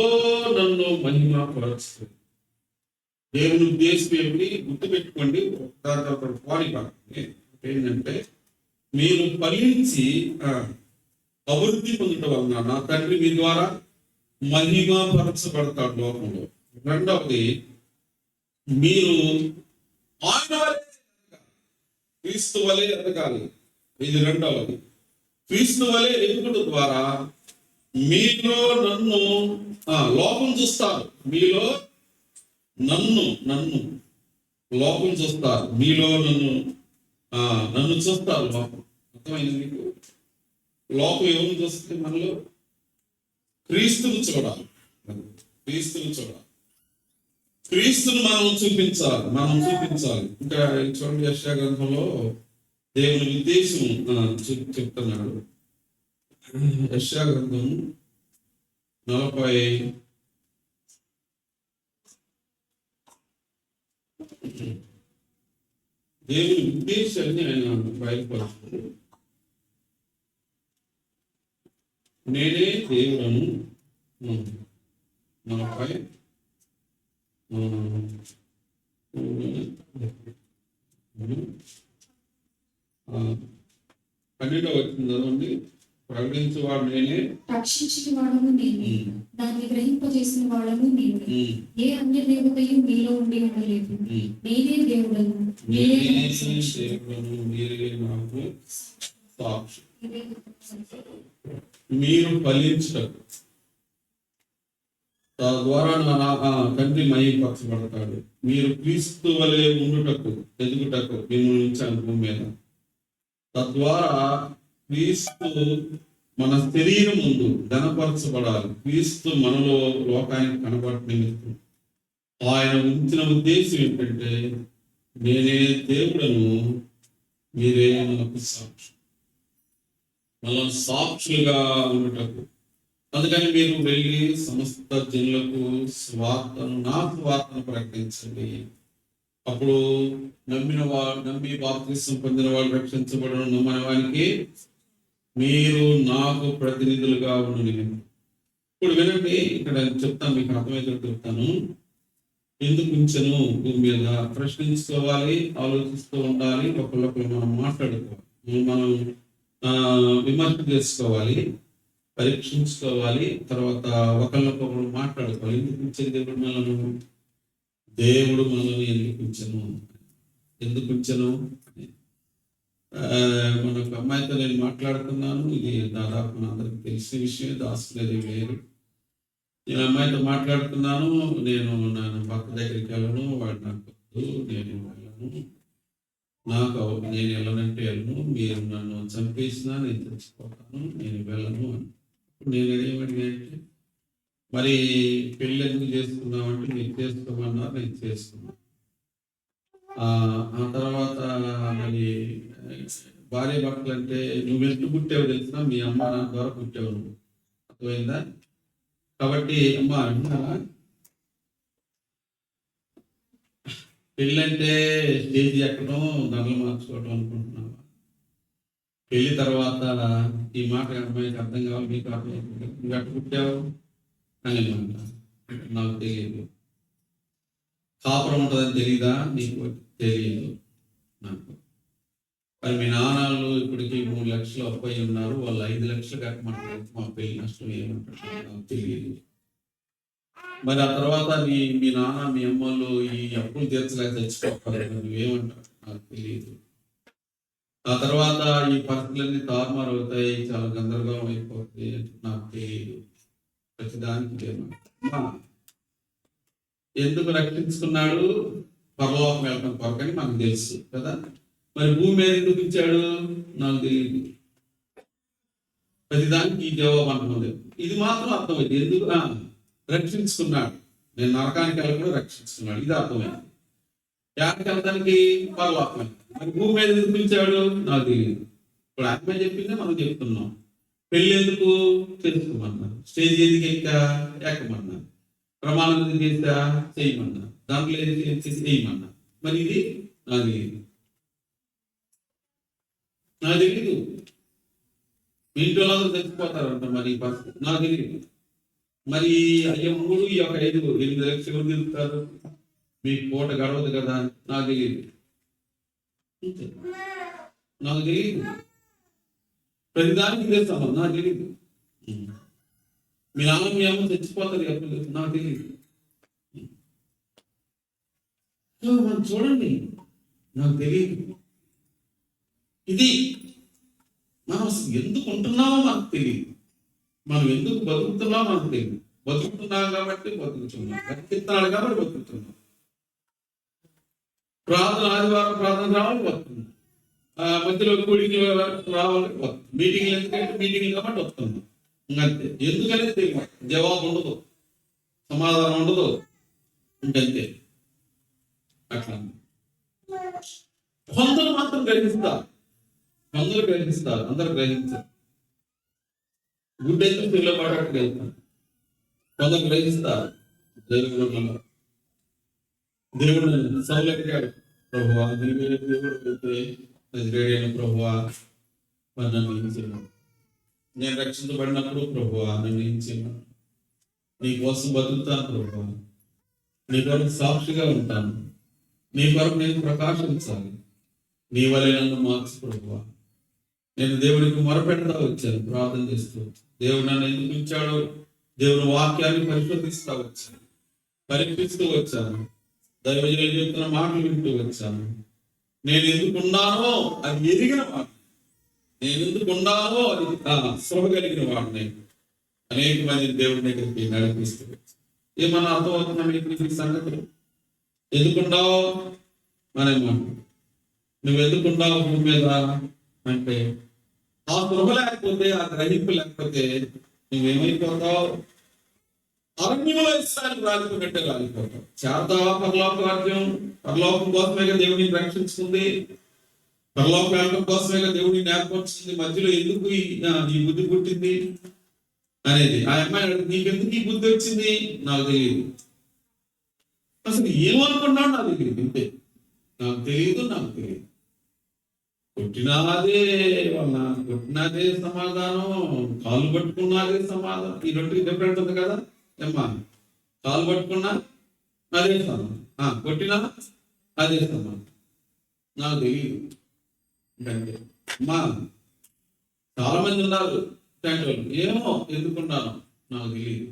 నన్ను మహిమపరచు. దేవుని ఉద్దేశం ఏమిటి గుర్తుపెట్టుకోండి. దాని తర్వాత పాడి ఏంటంటే మీరు ఫలించి అభివృద్ధి పొందడం వలన నా తండ్రి మీ ద్వారా మహిమపరచబడతాడు లోకంలో. రెండవది, మీరు ఆయన వలె క్రీస్తు వలె ఎదగాలి. ఇది రెండవది. క్రీస్తు వలె ఎదుగుట ద్వారా మీలో నన్ను లోకం చూస్తారు. మీలో నన్ను లోకం చూస్తారు. మీలో నన్ను చూస్తారు. లోకం అర్థమైంది మీకు? లోకం ఎవరిని చూస్తే మనలో క్రీస్తుని చూడాలి. క్రీస్తుని మనం చూపించాలి. ఇంకా చూడండి, యెషయా గ్రంథంలో దేవుని ఉద్దేశం చెప్తున్నాడు. యెషయా గ్రంథం 40 దేవుని ఉద్దేశాన్ని ఆయన బయలుపరుస్తాడు. నేనే దేవుడను 12వ వచ్చిందండి. ప్రకటించేవాడు నేనే,
రక్షించిన వాడను నేనే, దాన్ని గ్రహింపజేసిన వాడను నేనే. ఏ అన్య దేవతయు మీలో ఉండి ఉండలేదు. నేనే దేవుడను,
మీరే నాకు సాక్షి. మీరు ఫలించటకు తద్వారా నా తండ్రి మహిమపరచబడతాడు. మీరు క్రీస్తు వలె ఉండుటకు ఎదుగుటకు మిమ్మల్ని ఉంచాను భూమి మీద. తద్వారా క్రీస్తు మన శరీరం ముందు ఘనపరచబడాలి. క్రీస్తు మనలో లోకానికి కనబడటం నిమిత్తం ఆయన ఉంచిన ఉద్దేశం ఏంటంటే నేనే దేవుడను, మీరే నాకు సాక్షి. మనం సాక్షులుగా ఉండటకు. అందుకని మీరు వెళ్ళి సమస్త జనులకు నా స్వార్థను ప్రకటించండి. అప్పుడు నమ్మి బాప్తిసం పొందిన వాళ్ళు రక్షించబడను, నమ్మని వారికి మీరు నాకు ప్రతినిధులుగా ఉండండి. ఇప్పుడు వినండి, ఇక్కడ చెప్తాను, మీకు అర్థమయ్యేటట్టు చెప్తాను. ఎందుకు ఉంచను భూమి మీద ప్రశ్నించుకోవాలి, ఆలోచిస్తూ ఉండాలి, ఒకళ్ళొకరు మనం మాట్లాడుకోవాలి, మనం విమర్శ చేసుకోవాలి, పరీక్షించుకోవాలి, తర్వాత ఒకళ్ళొకరు మాట్లాడుకోవాలి. ఎందుకు ఉంచేది దేవుడు మనల్ని ఎందుకు ఉంచను మనకు అమ్మాయితో నేను మాట్లాడుతున్నాను. ఇది దాదాపు మనందరికి తెలిసిన విషయం, దాసులేదు లేదు. నేను అమ్మాయితో మాట్లాడుతున్నాను. నేను భర్త దగ్గరికి వెళ్ళను, వాడు నాకు నేను వెళ్ళను, నేను వెళ్ళనంటే వెళ్ళను, మీరు నన్ను చంపేసినా నేను చచ్చిపోతాను, నేను వెళ్ళను అని. నేను ఏమడిగానంటే, మరి పెళ్ళి ఎందుకు చేసుకున్నామంటే మీరు చేసుకోమన్నారు, నేను చేసుకున్నాను. ఆ తర్వాత మరి భార్య భర్తలు అంటే నువ్వు ఎంత పుట్టావు తెలిసినా మీ అమ్మ నాన్న ద్వారా పుట్టావు నువ్వు, అర్థమైందా? కాబట్టి అమ్మ అంటున్నారా, పెళ్ళంటే స్టేజ్ ఎక్కడం, ధరలు మార్చుకోవడం అనుకుంటున్నావా? పెళ్లి తర్వాత ఈ మాట అమ్మాయికి అర్థం కావాలి, మీకు అర్థం నువ్వు ఎక్కడ పుట్టావు అని నాకు తెలియదు. కాపురం ఉంటుందని తెలీదా? నీకు తెలియదు. నాకు మరి మీ నాన్నలు ఇప్పటికి 3 లక్షలు అప్పై ఉన్నారు, వాళ్ళు 5 లక్షలు కట్టమంటారు. మా పెళ్లి నష్టం ఏమంటారు నాకు తెలియదు. మరి ఆ తర్వాత మీ నాన్న మీ అమ్మలు ఈ అప్పులు తీర్చలేక తెచ్చుకోవాలి, నువ్వేమంటారు నాకు తెలియదు. ఆ తర్వాత ఈ పరిస్థితులన్నీ తారుమారు అవుతాయి, చాలా గందరగోళం అయిపోతాయి, నాకు తెలియదు. ప్రతిదానికి ఎందుకు రక్షించుకున్నాడు? పరలోకం వెళ్ళడం కొరకని మనకు తెలుసు కదా. మరి భూమి మీద ఎందుకు ఇచ్చాడు? నాకు తెలియదు. ప్రతిదానికి ఈ జవాబు లేదు. ఇది మాత్రం అర్థమైంది, ఎందుకు రక్షించుకున్నాడు. నేను నరకానికి వెళ్ళకుండా రక్షించుకున్నాడు, ఇది అర్థమైంది. యాడికి వెళ్ళడానికి? పరలోకం. మరి భూమి మీద ఎందుకు పిలిచాడు? నాకు తెలియదు. ఇప్పుడు ఆత్మ చెప్పిందే మనం చెప్తున్నాం. పెళ్లి ఎందుకు తెలుసుకోమన్నారు, స్టేజ్ ఎందుకు ఎక్కమన్నారు, ప్రమాణం ఎందుకు చేస్తా చేయమన్నారు, దాంట్లో ఏది చేయమన్నారు. మరి ఇది నాకు తెలియదు. మీ ఇంట్లో తెచ్చిపోతారంట, మరి నాకు తెలియదు. మరి అయ్యే 3 ఈ 5 8 లక్షలు తిరుగుతారు. మీకు పూట గడవదు కదా, నాకు తెలియదు. నాకు తెలియదు. ప్రతిదానికి ఇదే సంబంధం, నాకు తెలియదు. మీ నాన్న మీ అమ్మ చచ్చిపోతారు చెప్పలేదు, నాకు తెలియదు. మనం చూడండి, నాకు తెలియదు. ఇది మనం అసలు ఎందుకు ఉంటున్నామో మనకు తెలియదు. మనం ఎందుకు బతుకుతున్నామో మనకు తెలియదు. బతుకుతున్నాం కాబట్టి బతుకుతున్నాం, బతుకుతున్నాడు కాబట్టి బతుకుతున్నాం. ప్రార్థన ఆదివారం ప్రార్థన రావాలి బతుకుతున్నాం, మధ్యలో కూడికి రావాలి మీటింగ్లు, ఎందుకంటే మీటింగ్లు కాబట్టి వస్తున్నాం. ఇంకంతే. ఎందుకనేది తెలియదు, జవాబు ఉండదు, సమాధానం ఉండదు, ఇంకంతే. అట్లా కొందరు మాత్రం గ్రహిస్తారు, కొందరు గ్రహిస్తారు, అందరు గ్రహించారు. గుడ్ అయితే పిల్లలు పాటు వెళ్తారు, కొందరు గ్రహిస్తారు. దేవుడు సౌలభ్యాడు, ప్రభువా నీవే దేవుడు అయితే నజరేయుడైన ప్రభువా నన్ను ఏం చేయను, నేను రక్షించబడినప్పుడు ప్రభువా నన్ను ఏం చేయను, నీ కోసం బతుకుతాను ప్రభువా, నీ కొరకు సాక్షిగా ఉంటాను, నీ కొరకు నేను ప్రకాశించాలి, నీ వలె నన్ను మార్చు ప్రభువా. నేను దేవుడికి మొరపెడతా వచ్చాను, ప్రార్థన చేస్తూ. దేవుడు నన్ను ఎందుకు ఇచ్చాడో దేవుని వాక్యాన్ని పరిశోధిస్తూ వచ్చాను, పరీక్షిస్తూ వచ్చాను, దైవజనులు చెప్తున్న మాటలు వింటూ వచ్చాను. నేను ఎందుకున్నానో అది ఎరిగిన మాట, నేను ఎందుకున్నానో అది శ్రమ కలిగిన వాడిని. అనేక మంది దేవుడి దగ్గరికి నడిపిస్తూ ఏమన్నా అర్థమవుతున్నా మీకు సంగతులు? ఎందుకున్నావు అనే మాట, నువ్వు ఎందుకున్నావు భూమి మీద అంటే ఆ స్పృహ లేకపోతే, ఆ గ్రహింపు లేకపోతే నువ్వేమైపోతావు? అరణ్యంలో ఇస్రాయేలు రాలిపోయినట్టే రాలిపోతావు. చేరతావా పరలోక రాజ్యం? పరలోకం కోసమేగా దేవుడిని రక్షించుకుంది, పరలోక వెళ్ళడం కోసమేగా దేవుడిని నేర్పరుచుకుంది. మధ్యలో ఎందుకు ఈ బుద్ధి పుట్టింది అనేది ఆ అమ్మాయి నీకెందుకు ఈ బుద్ధి వచ్చింది? నాకు తెలియదు. అసలు ఏమనుకున్నాడు నాకు తెలియదు, అంతే. నాకు తెలియదు, నాకు తెలియదు. కొట్టినాదే వాళ్ళ కొట్టినాదే సమాధానం, కాలు పట్టుకున్నదే సమాధానం. ఈ రెండుకి డిఫరెంట్ ఉంది కదా అమ్మా. కాలు పట్టుకున్నా అదే సమాధానం, కొట్టినా అదే సమాధానం. నాకు తెలియదు. అమ్మా చాలా మంది ఉన్నారు వాళ్ళు, ఏమో ఎందుకున్నాను నాకు తెలియదు.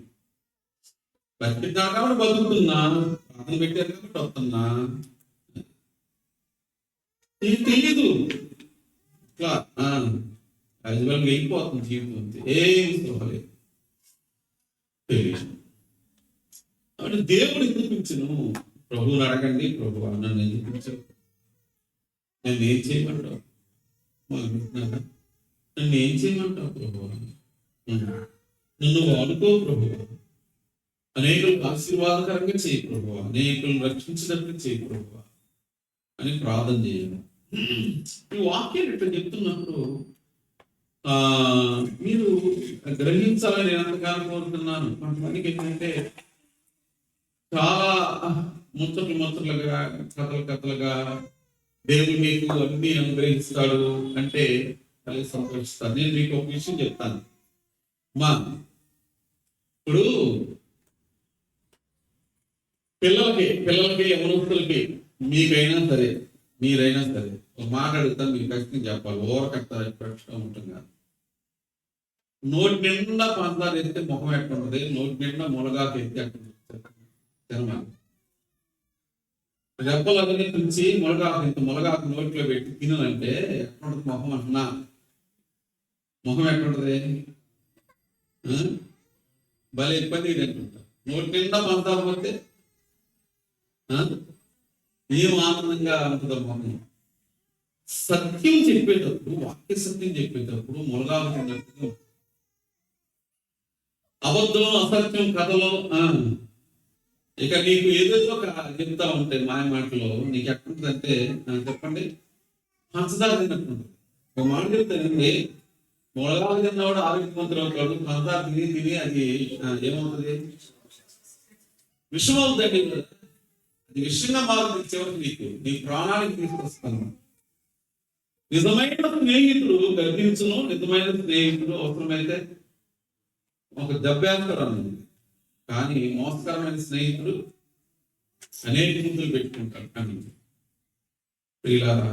బతికినా కాబట్టి బతుకుతున్నా, ప్రాణం పెట్టారు కాబట్టి వస్తున్నా, ఇది తెలియదు. ఇట్లా యాజువల్ వెళ్ళిపోతుంది జీవితం, ఏం సోహలేదు తెలియదు. కాబట్టి దేవుడు ఎందుకు పిలిచను? ప్రభువుని అడగండి, ప్రభువా నన్ను ఎందుకు పిలిచావు, నన్ను ఏం చేయమంటావు, నన్ను ఏం చేయమంటావు ప్రభువా, నన్ను వాడుకో ప్రభువా, అనేకులకు ఆశీర్వాదకరంగా చేయి ప్రభువా, అనేకులను రక్షించినట్లు చేయి ప్రభువా అని ప్రార్థన చేయాలి. ఈ వాక్యాలు ఇట్లా చెప్తున్నప్పుడు మీరు గ్రహించాలని నేను ఎంతగానో కోరుతున్నాను. కొంతమందికి ఏంటంటే చాలా ముచ్చట్లుగా కథలుగా దేవుడు మీకు అన్ని అనుగ్రహిస్తాడు అంటే కలిసి సంతోషిస్తాను. నేను మీకు ఒక విషయం చెప్తాను. ఇప్పుడు పిల్లలకి యవనస్తులకి మీకైనా సరే, మీరైనా సరే ఒక మాట అడుగుతాను, మీరు ఖచ్చితంగా చెప్పాలి. ఓరకట్టా ఉంటుంది కాదు. నోటి నిండా పంచదార ఎత్తే ముఖం ఎట్టుంటది, నోటి నిండా మునగాకు ఎత్తే అట్టుంది తినమని. రెప్పలు అదే నుంచి మునగాకు నోట్లో పెట్టి తినంటే ఎట్టుంటది ముఖం అంటున్నా? ముఖం ఎట్టుంటది? భలే ఇబ్బంది అంటుంటా. నోటి నిండా పంచదార పోతే ఏం ఆనందంగా ఉంటుందో ముఖం. సత్యం చెప్పేటప్పుడు, వాక్య సత్యం చెప్పేటప్పుడు మునగాకు తిన్నట్టుగా, అబద్ధం అసత్యం కథలో ఇక నీకు ఏదేదో చెప్తా ఉంటాయి మాయ మాటలో. నీకు ఎక్కడుంటుందంటే చెప్పండి, పంచదార తిన్నట్టు. ఒక మాట చెప్తానండి, మునగాకు తిన్నవాడు ఆరోగ్యవంతులు అవుతాడు, పంచదార తిని అది ఏమవుతుంది? విషం అవుతుంది. అది విషయంగా మారుతుంది చివరికి, నీకు నీ ప్రాణానికి తీసుకొస్తాను. నిజమైన స్నేహితుడు గర్భించును, నిజమైన స్నేహితుడు అవసరమైతే ఒక దెబ్బేస్తాడు అన్నది. కానీ మోసకరమైన స్నేహితుడు అనేక ముద్దులు పెట్టుకుంటారు. కానీ ప్రియులారా,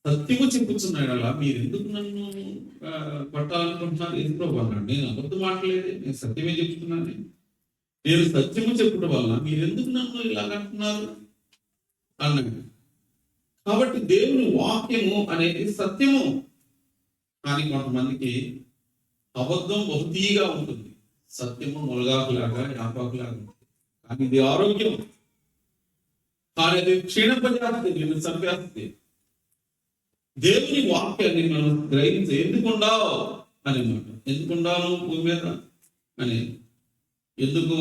సత్యము చెప్పుచున్నాడు అలా మీరు ఎందుకు నన్ను కొట్టాలనుకుంటున్నారు? ఎందుకు అన్నాడు. నేను అబద్ధం మాట్లాడలేదు, నేను సత్యమే చెప్తున్నాను. నేను సత్యము చెప్పడం వలన మీరు ఎందుకు నన్ను ఇలా అంటున్నారు అన్నాడు. కాబట్టి దేవుని వాక్యము అనేది సత్యము. కానీ కొంతమందికి అబద్ధం బహుతీగా ఉంటుంది, సత్యము మొలగాకులాగా యాపాకులాగా ఉంటుంది. కానీ ఇది ఆరోగ్యం, కానీ అది క్షీణింపజేస్తుంది, నిన్ను చంపేస్తుంది. దేవుని వాక్యాన్ని మనం గ్రహించి ఎందుకుండావు అని మాట. ఎందుకుండాను భూమి మీద అని, ఎందుకు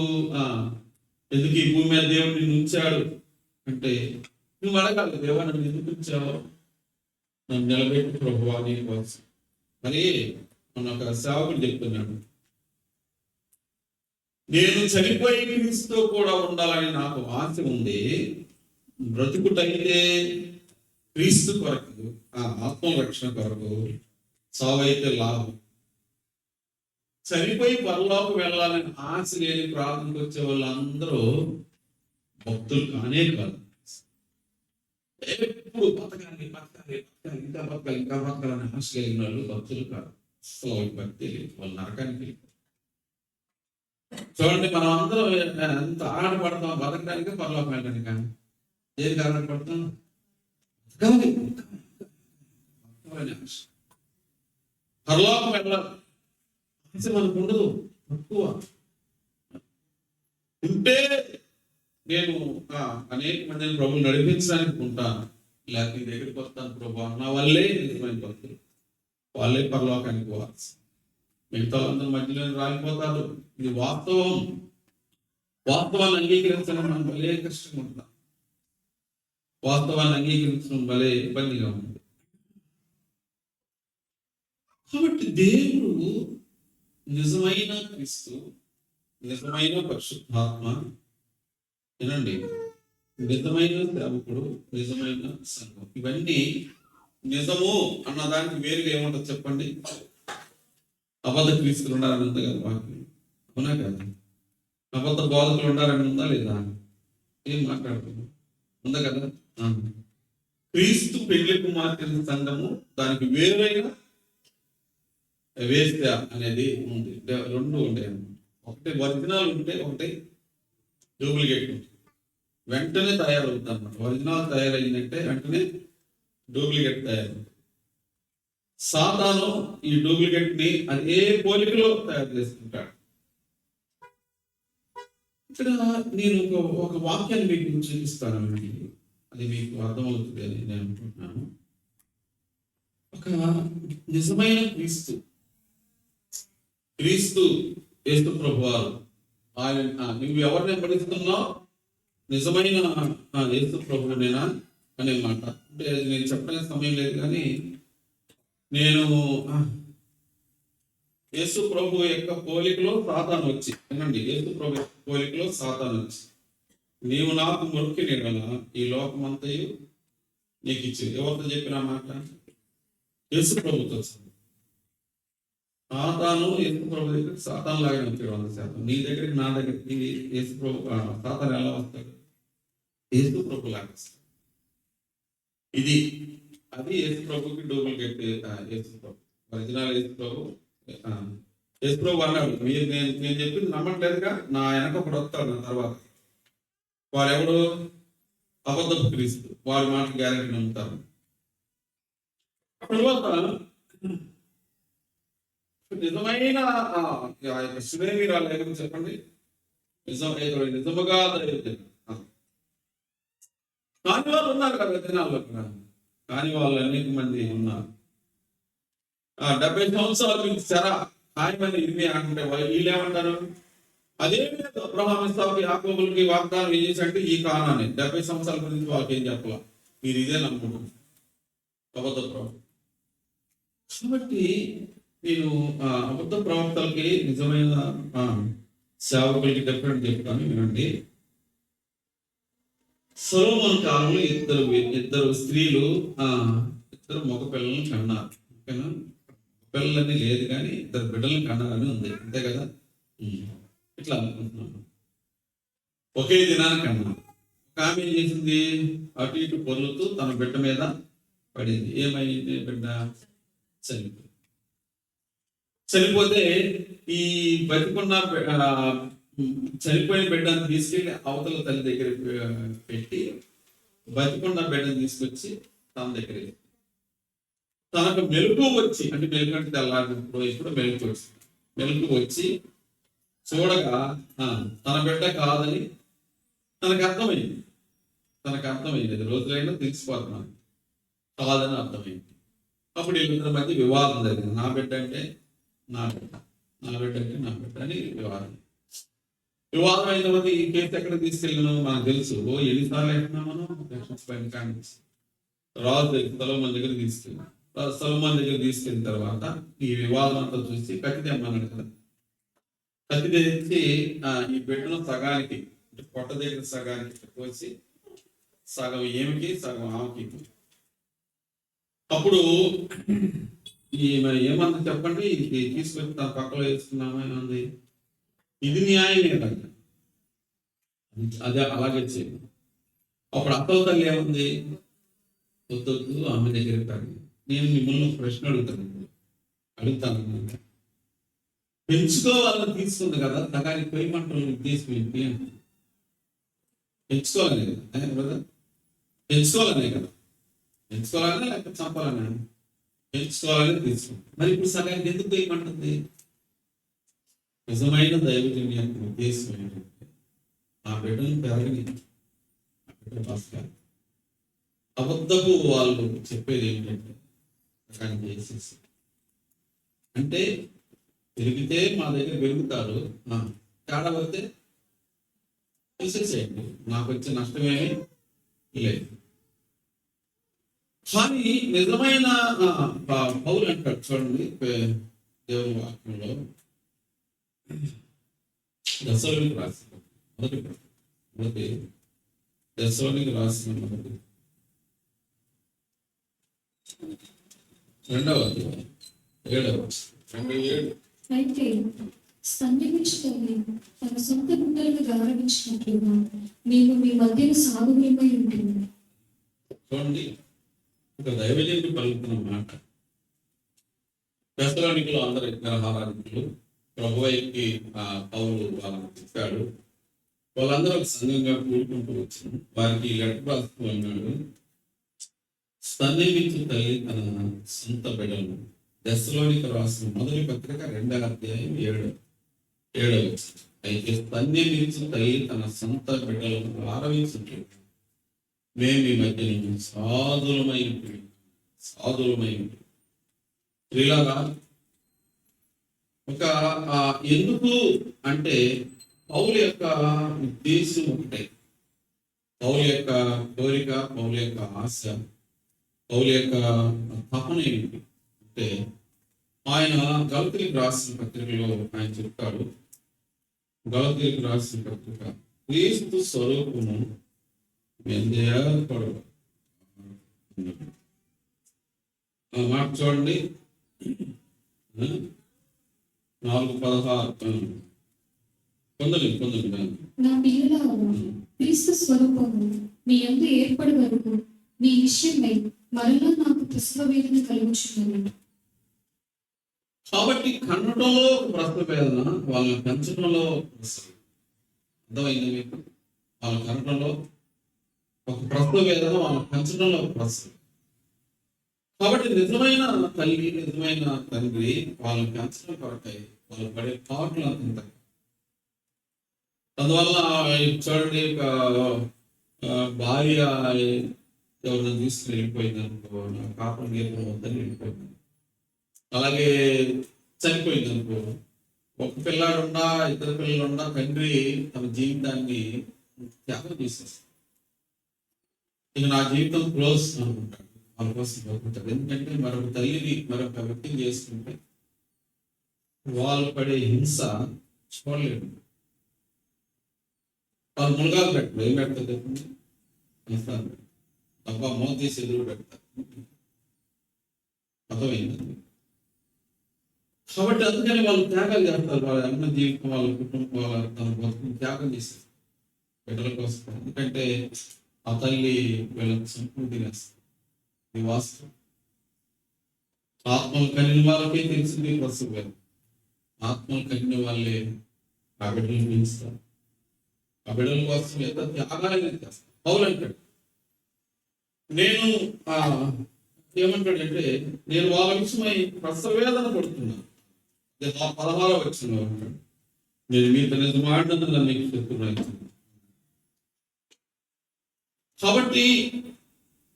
ఈ భూమి మీద దేవుడు నిన్ను ఉంచాడు అంటే నువ్వు అడగాలి, దేవా నన్ను ఎందుకు ఉంచావు? నన్ను నిలబెట్టు ప్రభువా నీ కోసం. మరి మన ఒక సేవకుడు చెప్తున్నాడు, నేను చనిపోయి క్రీస్తుతో కూడా ఉండాలని నాకు ఆశ ఉంది. బ్రతుకుటైతే క్రీస్తు కొరకు, ఆత్మరక్షణ కొరకు, సావైతే లాభం. చనిపోయి పరలోకి వెళ్ళాలని ఆశ లేని ప్రార్థనకు వచ్చే వాళ్ళందరూ భక్తులు కానే కాదు. ఎప్పుడు బతకాలి ఇంకా బతకాలని ఆశ లేని వాళ్ళు భక్తులు కాదు. అసలు వాళ్ళకి భక్తి లేదు, వాళ్ళు నరకానికి వెళ్ళి. చూడండి, మనం అందరం ఎంత ఆడపడతాం బతకడానికి, పరలోకం వెళ్ళడానికి. ఏది ఆడపడతాం? పరలోకం వెళ్ళాలి ఆశ మనకు ఉండదు, తక్కువ ఉంటే నేను అనేక మందిని ప్రభువుని నడిపించడానికి ఉంటాను, లేకపోతే నీ దగ్గరికి వస్తాను ప్రభు నా వల్లే నిజమైన భక్తులు, వాళ్ళే పరలోకానికి పోవాలి. మిగతా అందరూ మధ్యలో రాలిపోతారు. ఇది వాస్తవం. వాస్తవాన్ని అంగీకరించడం మనం భలే కష్టంగా ఉంటాం. వాస్తవాన్ని అంగీకరించడం భలే ఇబ్బందిగా ఉంది. కాబట్టి దేవుడు నిజమైన క్రీస్తు, నిజమైన పరిశుద్ధాత్మ, వినండి, నిజమైన సేవకుడు, నిజమైన సంఘం, ఇవన్నీ నిజము అన్నదానికి వేరుగా ఏమంటారు చెప్పండి? అబద్ధ క్రీస్తులు ఉండాలని ఉంది కదా వాక్యం, అవునా కదా? అబద్ధ బోధకులు ఉండాలని ఉందా లేదా? ఏం మాట్లాడుతున్నాం? ఉందా కదా? క్రీస్తు పెళ్లి కుమార్తె సంఘము, దానికి వేరైన వేశ్య అనేది ఉంది. రెండు ఉంటాయి అన్నమాట. ఒకటి ఒరిజినల్ ఉంటే, ఒకటి డూప్లికేట్ ఉంటుంది. వెంటనే తయారవుతుంది అన్నమాట. ఒరిజినల్ తయారైందంటే వెంటనే డూప్లికేట్ తయారవుతుంది. సాతాను ఈ డూప్లికేట్ ని అదే పోలికలో తయారు చేసుకుంటాడు. ఇక్కడ నేను ఒక వాక్యాన్ని మీకు చూపిస్తానండి, అది మీకు అర్థమవుతుంది అని నేను అనుకుంటున్నాను. ఒక నిజమైన క్రీస్తు యేసు ప్రభువారు, ఆయన నువ్వు ఎవరిని వెంబడిస్తున్నావు? నిజమైన యేసు ప్రభువునేనా అనే మాట. అంటే నేను చెప్పడానికి సమయం లేదు, కానీ నేను యేసు ప్రభు యొక్క పోలికలో సాతాను వచ్చి, వినండి, యేసు ప్రభు యొక్క పోలికలో సాతాను వచ్చి, నీవు నాకు మొక్కి నీడల ఈ లోకమంతయు నీకు ఇచ్చి. ఎవరితో చెప్పిన మాట? యేసు ప్రభుతో. సాతాను యేసు ప్రభు దగ్గర సాతాను లాగానే వచ్చాడు 100%. నీ దగ్గరికి, నా దగ్గరికి యేసు ప్రభు సాతాను ఎలా వస్తాడు? యేసు ప్రభు లాగా వస్తాడు. ఇది అది యేసు ప్రభుకి డూప్లికేట్ యేసు ప్రభు. ఒరిజినల్ యేసు ప్రభు. యేసు ప్రభు అన్నాడు, మీరు నేను చెప్పింది నమ్మట్లేదుగా, నా వెనక ఒకడు వస్తాడు నా తర్వాత, వారెవడు? అబద్ధపు క్రీస్తు. వారి మాట గ్యారెంటీ నమ్ముతారు. తర్వాత నిజమైన శ్రేణిరాలు ఏమని చెప్పండి? నిజముగా కాని వాళ్ళు ఉన్నారు కదా దినాల్లో. కాని వాళ్ళు అనేక మంది ఉన్నారు. 70 సంవత్సరాల నుంచి ఖాయమని ఇవి అంటే వీళ్ళు ఏమంటారు? అదే అబ్రహాము, ఇస్సాకు, యాకోబులకి వాగ్దానం ఏం చేసి అంటే ఈ కానాన్ని 70 సంవత్సరాల గురించి వాళ్ళకి ఏం చెప్పాల, మీరు ఇదే నమ్ముకుంటారు అబద్ధ ప్రవక్త. కాబట్టి నేను అబద్ధ ప్రవక్తలకి నిజమైన సేవకులకి డిఫరెంట్ చెప్తాను, వినండి. సొలొమోను కాలంలో ఇద్దరు స్త్రీలు ఇద్దరు మగ పిల్లలను కన్నారు. ఓకేనా? పిల్లలని లేదు కానీ ఇద్దరు బిడ్డలను కన్నారని ఉంది, అంతే కదా? ఇట్లా అనుకుంటున్నాను. ఒకే దినానికి అన్నారు. ఒక ఆమె ఏం చేసింది, అటు ఇటు పొర్లుతూ తన బిడ్డ మీద పడింది. ఏమైంది? బిడ్డ చనిపోయింది. చనిపోతే ఈ బతికున్న చనిపోయిన బిడ్డను తీసుకెళ్ళి అవతల తల్లి దగ్గర పెట్టి బతికున్న బిడ్డను తీసుకొచ్చి తన దగ్గర తనకు మెలకు వచ్చి, అంటే మెలకు అంటే తెల్లారినప్పుడు ఎప్పుడు మెలకు వచ్చి చూడగా తన బిడ్డ కాదని తనకు అర్థమైంది. అది రోజులైనా తెలిసిపోతున్నాను కాదని అర్థమైంది. అప్పుడు వీళ్ళిద్దరి మధ్య వివాదం జరిగింది. నా బిడ్డ అంటే నా బిడ్డ అంటే నా బిడ్డ అని వివాదం అయిన తర్వాత ఈ కేసు ఎక్కడ తీసుకెళ్ళినాం మనకు తెలుసు. ఎన్నిసార్లు వెళ్తున్నాం మనం కానీ రాజు సొలొమోను దగ్గర తీసుకెళ్ళాం. సొలొమోను దగ్గర తీసుకెళ్ళిన తర్వాత ఈ వివాదం అంతా చూసి కత్తి తెమ్మన్నాడు కదా. కత్తి తెచ్చి ఈ బిడ్డను సగానికి, పొట్ట దగ్గర సగానికి కోసి సగం ఏమికి సగం ఆమెకి. అప్పుడు ఏమన్నా చెప్పండి, ఇది తీసుకొచ్చి తన పక్కలో వేసుకున్నామా ఏమంది? ఇది న్యాయం ఏదండి, అదే అలాగే చేయండి. అప్పుడు అత్తల తల్లి ఏముంది? వద్దు ఆమె దగ్గర కాదు, నేను మిమ్మల్ని ప్రశ్న అడుగుతాను. పెంచుకోవాలని తీసుకుంది కదా, సగానికి పోయి మంటలు ఉద్దేశం ఏంటి అంటే పెంచుకోవాలనే కదా, పెంచుకోవాలనే లేకపోతే చంపాలనే? పెంచుకోవాలని తీసుకుంది. మరి ఇప్పుడు సగానికి ఎందుకు పోయమంటుంది? నిజమైన దైవజన్ యొక్క ఉద్దేశం ఏంటంటే ఆ బిడ్డను పెరగని, అబద్ధపు వాళ్ళు చెప్పేది ఏంటంటే సగానికి చేసేసి, అంటే పెరిగితే మా దగ్గర పెరుగుతారు, తేడా వస్తే తీసేసేయండి, నాకు వచ్చే నష్టమేమీ లేదు. కానీ నిజమైన పౌలు అంటాడు చూడండి దేవుని వాక్యంలో, దశలోనికి రాసిన మొదటి దశలోనికి రాసిన 2వ అధ్యాయం 7
అయితే స్తంభించుకొని తన సొంత గుండెలను గౌరవించినట్లుగా మేము మీ మధ్యన సాగుమై ఉంటుంది.
చూడండి, ఒక దైవజనుడు పలుకుతున్న మాట. దశలోనికులు అందరు విగ్రహారాధికులు, ప్రభువుకి పౌలు వాళ్ళని చెప్పాడు. వాళ్ళందరూ ఒక సంఘంగా కూడుకుంటూ వచ్చింది. వారికి లెటర్ రాస్తూ అన్నాడు, స్తన్నించు తల్లి తన సొంత బిడ్డలను. దశలోనికి రాసిన మొదటి పత్రిక 2వ అధ్యాయం 7వ వచనం. అయితే స్తన్నించు తల్లి తన సొంత బిడ్డలను ఆరవించుంటే మేము ఈ మధ్య సాధులమై ప్రియులారా, ఒక ఎందుకు అంటే పౌలు యొక్క ఉద్దేశం ఒకటే. పౌలు యొక్క కోరిక, పౌలు యొక్క ఆశ, పౌలు యొక్క తపన ఏంటి అంటే, ఆయన గలతీయులకు రాసిన పత్రికలో ఆయన చెప్తాడు. గలతీయులకు రాసిన పత్రిక, క్రీస్తు స్వరూపము ఏర్పడు మాట చూడండి, 4:16.
నా పిల్లలారా, క్రీస్తు స్వరూపము మీ యందు ఏర్పడే వరకు మీ విషయమై మరలా నాకు ప్రసవ వేదన కలుగుచున్నది.
కాబట్టి కన్నడంలో ప్రసవ వేదన, వాళ్ళని పెంచడంలో అర్థమైంది మీకు? వాళ్ళ కన్నడంలో ఒక ప్రసవ వేదన, వాళ్ళని పెంచడంలో ప్రసవ. కాబట్టి నిజమైన తల్లి, నిజమైన తండ్రి వాళ్ళని పెంచడం కొరకై వాళ్ళు పడే పాటలు అంత. అందువల్ల చూడండి, ఒక భార్య ఎవరైనా తీసుకుని వెళ్ళిపోయింది అనుకో, నా కాపురం గీపం వద్దని వెళ్ళిపోయింది. అలాగే చనిపోయింది అనుకో, ఒక పిల్లాడున్నా ఇద్దరు పిల్లలున్నా తండ్రి తన జీవితాన్ని త్యాగం చేసేస్తాడు. ఇక నా జీవితం క్లోజ్ అనుకుంటాడు, వాళ్ళ కోసం అనుకుంటాడు. ఎందుకంటే మరొక తల్లిని, మరొక వ్యక్తిని చేసుకుంటే వాళ్ళు పడే హింస చూడలేడు. వాళ్ళు మునగాలు పెట్టరు, ఏం పెడతారు చెప్పండి? తప్ప మోత తీసి ఎదురు పెడతారు. అర్థమైందండి. కాబట్టి అందుకని వాళ్ళు త్యాగాలు చేస్తారు. వాళ్ళ అన్న జీవితం, వాళ్ళ కుటుంబం, వాళ్ళ తన బతుకుని త్యాగం చేస్తారు. బిడ్డల కోసం. ఎందుకంటే ఆ తల్లి వీళ్ళని చంపుకు తినేస్తుంది. ఇది వాస్తవం. ఆత్మలు కనిన వాళ్ళకే తెలిసింది ప్రసవ వేదన. ఆత్మలు కనిన వాళ్ళే ఆ బిడ్డలు పెంచుతారు. ఆ బిడ్డల కోసం ఎంత త్యాగాలైనా చేస్తారు. పౌలు అంటాడు, నేను ఏమంటాడంటే, నేను వాళ్ళ విషయమై ప్రసవ వేదన పడుతున్నాను. 16వ వచనంలో అంటాడు, నేను మీతో నిజమాడినందుకు నన్ను మీకు చెప్తున్నాను. కాబట్టి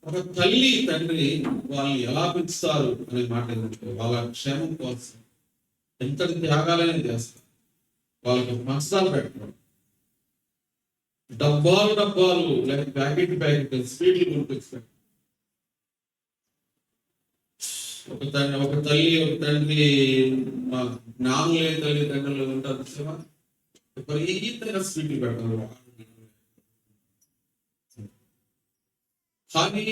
ఒక తల్లి తండ్రి వాళ్ళని ఎలా పెంచుతారు అనే మాట ఏంటంటే, వాళ్ళ క్షేమం కోసం ఎంతటి త్యాగాలనే చేస్తారు. వాళ్ళకి పంచదాలు పెట్టడం, డబ్బాలు లేక ప్యాకెట్ స్వీట్లు కొనుక్కొచ్చి ఒక తల్లి ఒక తండ్రి జ్ఞానం లేని తల్లిదండ్రులు ఉంటారు చూసావా, విపరీతంగా స్వీట్లు పెడతారు. కానీ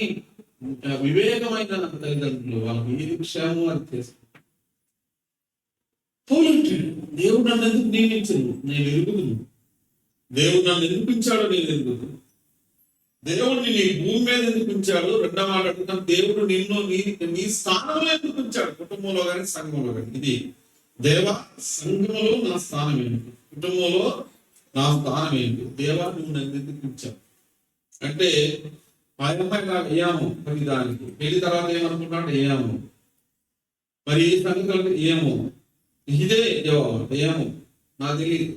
వివేకమైన తల్లిదండ్రులు వాళ్ళకి ఏది క్షేమం అని చేస్తారు. దేవుడు నన్ను ఎందుకు నియమించను, నేను ఎరుగుదును. దేవుడు నన్ను ఎందుకు ఉంచాడో నేను ఎరుగుదును. దేవుడిని నీ భూమి మీద ఎందుకు ఉంచాడు? రెండవ మాట అడుగుతాను, దేవుడు నిన్ను నీ స్థానంలో ఎందుకు ఉంచాడు? కుటుంబంలో కానీ సంఘంలో కానీ. ఇది దేవ, సంఘంలో నా స్థానం ఏంటి, కుటుంబంలో నా స్థానం ఏంటి? దేవా నువ్వు నన్ను ఎందుకు ఉంచావు అంటే, ఆ అమ్మాయి నాకు ఏమో మరి దానికి పెళ్లి తర్వాత ఏమనుకున్నాడు ఏమో, మరి ఈ సంగతులకు ఏమో, ఇదే జవాబు ఏమో నాకు తెలియదు.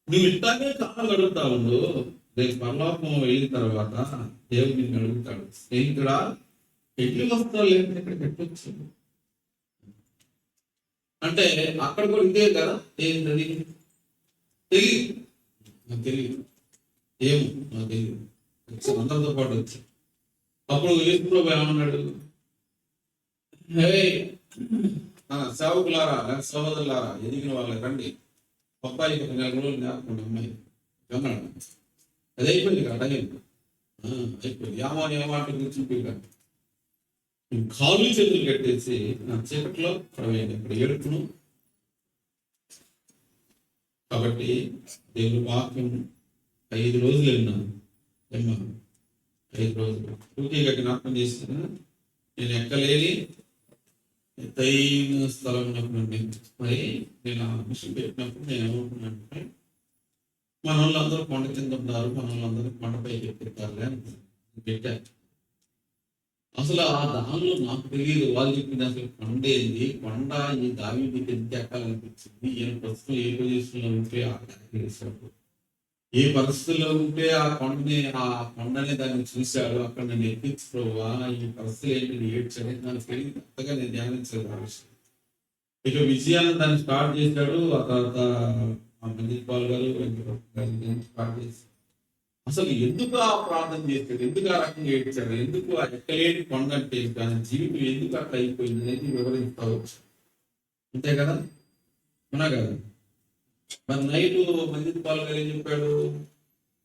నువ్వు ఇట్లాగే కాలం గడుపుతా ఉండు, రేపు పరలోకం వెళ్ళిన తర్వాత దేవుడు నిన్ను అడుగుతాడు, స్నేహితుడా ఎట్లు వస్తావు లేకపోతే ఇక్కడ పెట్టవచ్చు అంటే, అక్కడ కూడా ఇదే కదా. ఏంటది తెలియదు, నాకు తెలియదు, ఏమో నాకు తెలియదు. అందరితో పాటు వచ్చి అప్పుడు యేసుప్రభు ఏమన్నాడు, సేవకులారా సహోదరులారా ఎదిగిన వాళ్ళ రండి, అబ్బాయికి 1 నెల రోజులు జ్ఞాపకం అమ్మాయి అన్నాడు. అది అయిపోయింది కదా, అయిపోయింది. ఏమాట చూపించాను, కాళ్ళు చేతులు కట్టేసి నా చీకట్లో ప్రవేశం ఇక్కడ ఏడుపును. కాబట్టి దేవుని వాక్యం 5 రోజులు విన్నాను, 5 రోజులు పూర్తిగా జ్ఞాపకం చేస్తాను. నేను ఎక్కలేని ఎత్తైన స్థలం ఉన్నప్పుడు మరి నేను ఆ మిషన్ పెట్టినప్పుడు నేను ఏమనుకున్నానంటే, మన వాళ్ళందరూ కొండ కింద ఉన్నారు, మన వాళ్ళందరూ కొండపైకి ఎక్కిస్తారు అని పెట్టారు. అసలు ఆ దానిలో నాకు తెలియదు, వాళ్ళు చెప్పింది అసలు కొండ ఏంది, కొండ ఈ దావీదుకి ఎంత ఎక్కాలనిపించింది, ఈయన ప్రస్తుతం ఏ పొజిషన్లో ఉంటే ఆ చేశాడు, ఏ పరిస్థితుల్లో ఉంటే ఆ కొండనే దాన్ని చూశాడు, అక్కడ నేను ఎక్కించుకోవా, ఈ పరిస్థితులు ఏంటి ఏడ్చాడు నాకు తెలియదు, అంతగా నేను ధ్యానించలేదు ఆ విషయం. ఇక విజయాన్ని దాన్ని స్టార్ట్ చేశాడు. ఆ తర్వాత మంజిత్ పాల్ గారు స్టార్ట్ చేశారు. అసలు ఎందుకు ఆ ప్రార్థన చేశాడు, ఎందుకు ఆ రకంగా ఏడ్చాడు, ఎందుకు ఆ ఎక్కలేని కొండ అంటే దాని జీవితం ఎందుకు అట్లా అయిపోయింది అనేది వివరించవచ్చు. అంతే కదా, అవునా కదా. మరి నైట్ మంజిత్ పాల్ గారు ఏం చెప్పాడు,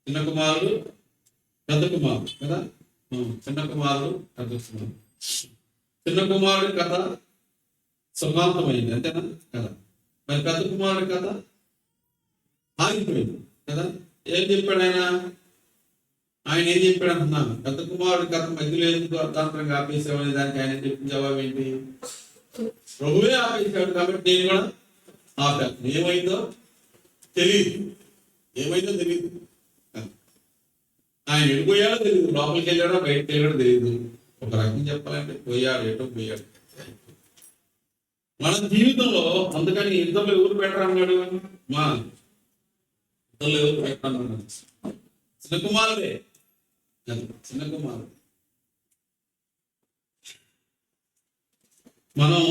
చిన్న కుమారుడు పెద్ద కుమారుడు కదా, చిన్న కుమారుడు పెద్ద కుమారుడు. చిన్న కుమారుడు కథ సుఖాంతమైంది అంతేనా కదా. మరి పెద్ద కుమారుడు కథ ఆగిపోయింది కదా. ఏం చెప్పాడు ఆయన ఏం చెప్పాడు అంటున్నాను, పెద్ద కుమారుడు కథ మధ్యలో ఎందుకు అర్థాంతరంగా ఆపేసామనే దానికి ఆయన చెప్పిన జవాబు ఏంటి, ప్రభువే ఆపేశాడు కాబట్టి నేను కూడా ఆపాను. ఏమైందో తెలియదు, ఆయన వెళ్ళిపోయాడో తెలియదు, లోపలికి వెళ్ళాడో బయటకు వెళ్ళాడో తెలియదు. ఒక రకం చెప్పాలంటే పోయాడు, ఎటో పోయాడు. మన జీవితంలో అందుకని ఇద్దరు ఎవరు బెటర్ అన్నాడు, మా ఇద్దరు ఎవరు బెటర్ అన్నాడు, చిన్న కుమారుడే. మనం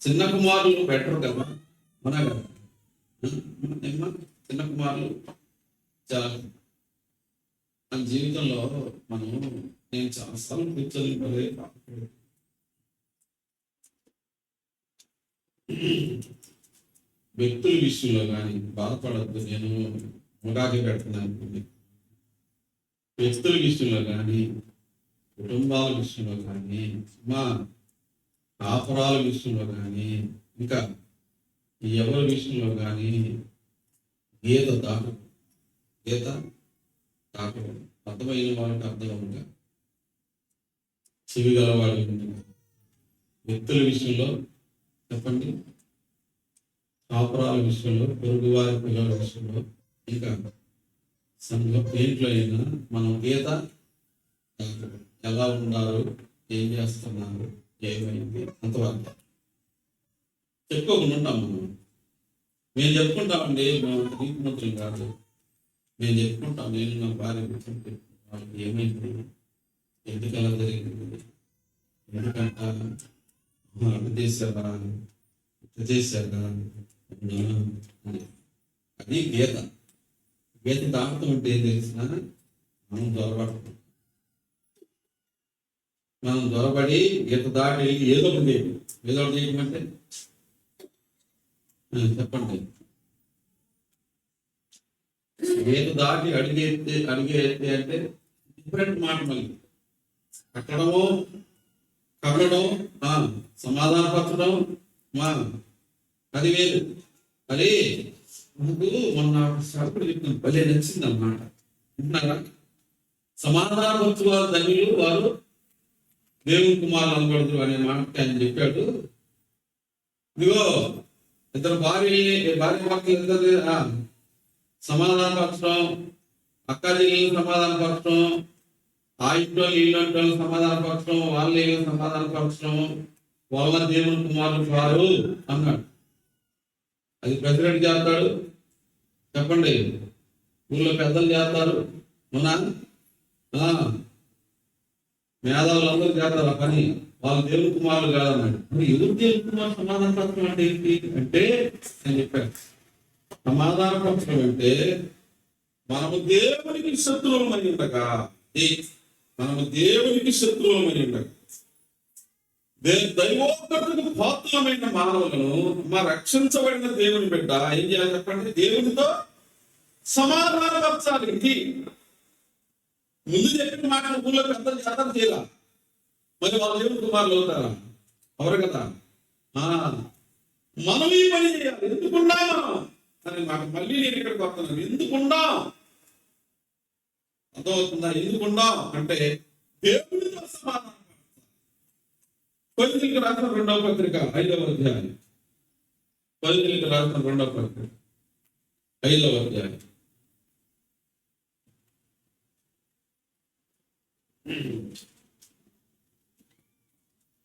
చిన్న కుమారులు బెటర్ కదా, మన కదా. చిన్న కుమారులు చాలా మన జీవితంలో నేను చాలాసార్లు కూర్చొని వ్యక్తుల విషయంలో కానీ బాధపడద్దు, నేను ముగాకి పెడుతున్నాను. వ్యక్తుల విషయంలో కానీ, కుటుంబాల విషయంలో కానీ, మా కాపురాల విషయంలో కానీ, ఇంకా ఎవరి విషయంలో కానీ గీత దాటకూడదు. గీత దాటకూడదు. అర్థమైన వాళ్ళకి అర్థమవుగా, చెవి గలవాడి వ్యక్తుల విషయంలో చెప్పండి, కాపురాల విషయంలో, పొరుగువారి పిల్లల విషయంలో, ఇంకా సంఘం దేంట్లో అయినా మనం గీత దాటకూడదు. ఎలా ఉన్నారు, ఏం చేస్తున్నారు, ఏమైంది అంతవరకు చెప్పుకోకుండా ఉంటాం. మేము చెప్పుకుంటామండి, మేము నీతిమంతులు కాదు. మేము చెప్పుకుంటాం, నేను నా భార్య కూర్చుంటే వాళ్ళకి ఏమైంది, ఎందుకు అలా జరిగింది, ఎందుకంట అటు చేశారా, ఇటు చేశారా, అది గీత. గీత దాటం అంటే ఏం తెలిసిన మనం దొరబడతాం. మనం దొరబడి గీత దాటి ఏదో ఒకటి ఏదో ఒకటి చేయమంటే చెప్పండి. గీత దాటి అడిగేస్తే అంటే డిఫరెంట్ మాట. మళ్ళీ కట్టడము, కట్టడం, సమాధానపరచడం, అది వేరు. అది మనకు మొన్న శాస్త్రుడు చెప్తున్నాను, భలే నచ్చింది అన్నమాట. వింటున్నారా? సమాధానపరచువారు ధన్యులు, వారు దేవుని కుమారులు అనబడదు అనే మాట ఆయన చెప్పాడు. ఇదిగో ఇద్దరు భార్య భర్తలు ఇద్దరు సమాధానపరచడం, అక్క చెల్లెలు సమాధానపరచడం, ఆ ఇంట్లో వీళ్ళంట్లో సమాధానపరచడం, వాళ్ళ సమాధానపరచడం వల్ల దేవుని కుమారులు వారు అన్నాడు. అది ప్రెసిడెంట్ చేస్తాడు, చెప్పండి, ఊళ్ళో పెద్దలు చేస్తారు, అవునా? మేధావులు అందరూ చేస్తారు ఆ పని. వాళ్ళు దేవుని కుమారులు కాదన్నాడు. మరి ఎవరు దేవుని కుమారు సమాధానపరచడం అంటే ఏంటి అంటే నేను చెప్పాను, సమాధానపరచడం అంటే మనము దేవునికి శత్రువులమై ఉండగా, మనము దేవునికి శత్రువులమై ఉండగా దైవోక్తకు పాత్రమైన మానవులను రక్షించబడిన దేవుని బిడ్డ ఏం చేయాలి చెప్పండి? దేవునితో సమాధానపరచాలి. ఇది ముందు చెప్పిన మాట ఊళ్ళో పెద్దలు చేద్దాం చేయాల, మరి వాళ్ళు దేవుని కుమారులు అవుతారా? అవరు కదా. మనం ఈ పని చేయాలి. ఎందుకున్నా మనం అని మాకు మళ్ళీ నేను ఇక్కడికి వస్తున్నాను. ఎందుకున్నా అర్థమవుతుందా? ఎందుకున్నా అంటే దేవునితో సమాధానం. కొరింథీయులకు రాసిన 2వ పత్రిక 5వ అధ్యాయం. కొరింథీయులకు రాసిన 2వ పత్రిక 5వ అధ్యాయం.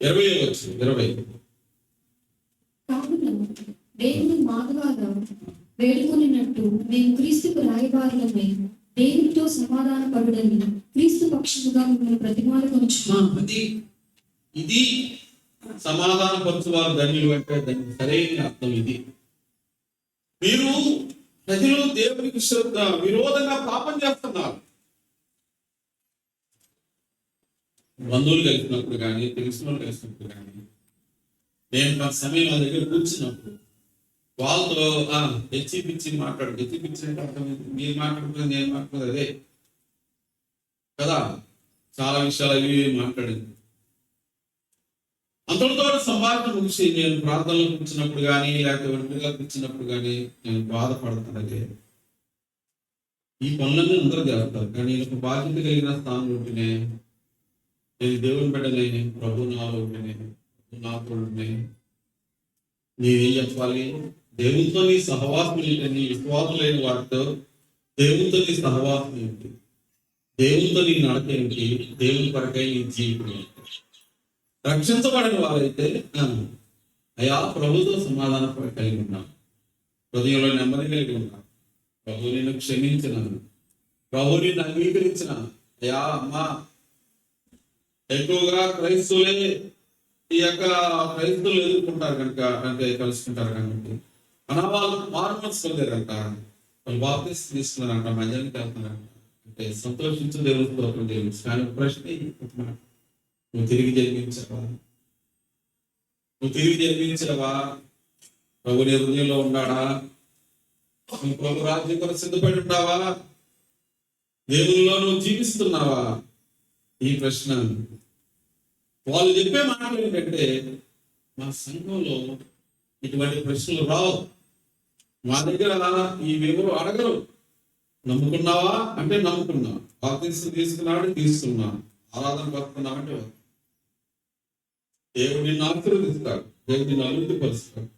20.
కావున దేవుని మాధవాగా వేడుకొనినట్టు మేము క్రీస్తుకు రాయబారులమై దేవునితో సమాధాన పడుడని క్రీస్తు పక్షముగా మిమ్మల్ని ప్రతిమాలుకొనుచున్నాము.
ఇది సమాధానపరచువారు ధన్యులు అంటే దానికి సరైన అర్థం ఇది. మీరు ప్రజలు దేవునికి విరోధంగా పాపం చేస్తున్నారు. బంధువులు కలిసినప్పుడు కానీ, తెలిసిన వాళ్ళు కలిసినప్పుడు కానీ, నేను కొంత సమయం నా దగ్గర కూర్చున్నప్పుడు వాళ్ళతో హెచ్చిపిచ్చి హెచ్చిపిచ్చి అర్థం మీరు మాట్లాడుతుంది, నేను మాట్లాడుతుంది అదే కదా. చాలా విషయాలు అవి మాట్లాడింది. అంతటితో సంభాషణ ముగిసి నేను ప్రార్థనలో కూర్చున్నప్పుడు కానీ, లేకపోతే ఒంటరిగా కూర్చున్నప్పుడు కానీ నేను బాధపడుతున్నదే. ఈ పనులన్నీ అందరూ చేస్తారు, కానీ ఒక బాధ్యత కలిగిన స్థానం ఉంటేనే, నేను దేవుని బిడ్డనే, ప్రభు నాలో ఉంటేనే, నాతో ఉంటేనే నేనేం చెప్పాలి? దేవునితో నీ సహవాసం ఏంటి? నీ విశ్వాసులైన వాటితో దేవునితో నీ సహవాసం ఏంటి? దేవునితో నీ నడక ఏంటి? దేవుని కొరకై నీ జీవితం ఏంటి? రక్షించబడిన వారైతే అయా ప్రభుతో సమాధానం కలిగి ఉన్నాం, హృదయంలో నెమ్మది కలిగి ఉన్నాం, ప్రభు నిన్ను క్షమించినాను, ప్రభు నిన్ను అంగీకరించిన. అయా అమ్మా, ఎక్కువగా క్రైస్తవులే ఈ యొక్క క్రైస్తవులు ఎదుర్కొంటారు కనుక, అంటే కలుసుకుంటారు కనుక వాళ్ళు మార్మల్స్ పొందారంట, వాళ్ళు బాప్తిస్మం తీసుకున్నారంట, మధ్యాహ్నం వెళ్తున్నారంట. అంటే సంతోషించు దేవుడితో దేవుడు. కానీ ప్రశ్న, నువ్వు తిరిగి జన్మించావా? నువ్వు తిరిగి జన్మించావా? ప్రభు నీ హృదయంలో ఉన్నాడా? నువ్వు ప్రభు రాజ్యం కొరకు సిద్ధపడి ఉన్నావా? దేవునిలో నువ్వు జీవిస్తున్నావా? ఈ ప్రశ్న. వాళ్ళు చెప్పే మాటలు ఏంటంటే, మా సంఘంలో ఇటువంటి ప్రశ్నలు రావు, మా దగ్గర ఇవేవో అడగరు. నమ్ముకున్నావా అంటే నమ్ముకున్నా, బాప్తిసం తీసుకున్నాడు తీసుకున్నా, ఆరాధన పడుతున్నావు అంటే దేవుడు నిన్ను ఆశీర్వదిస్తాడు, దేవుడు నిన్ను అభివృద్ధి పరుస్తాడు,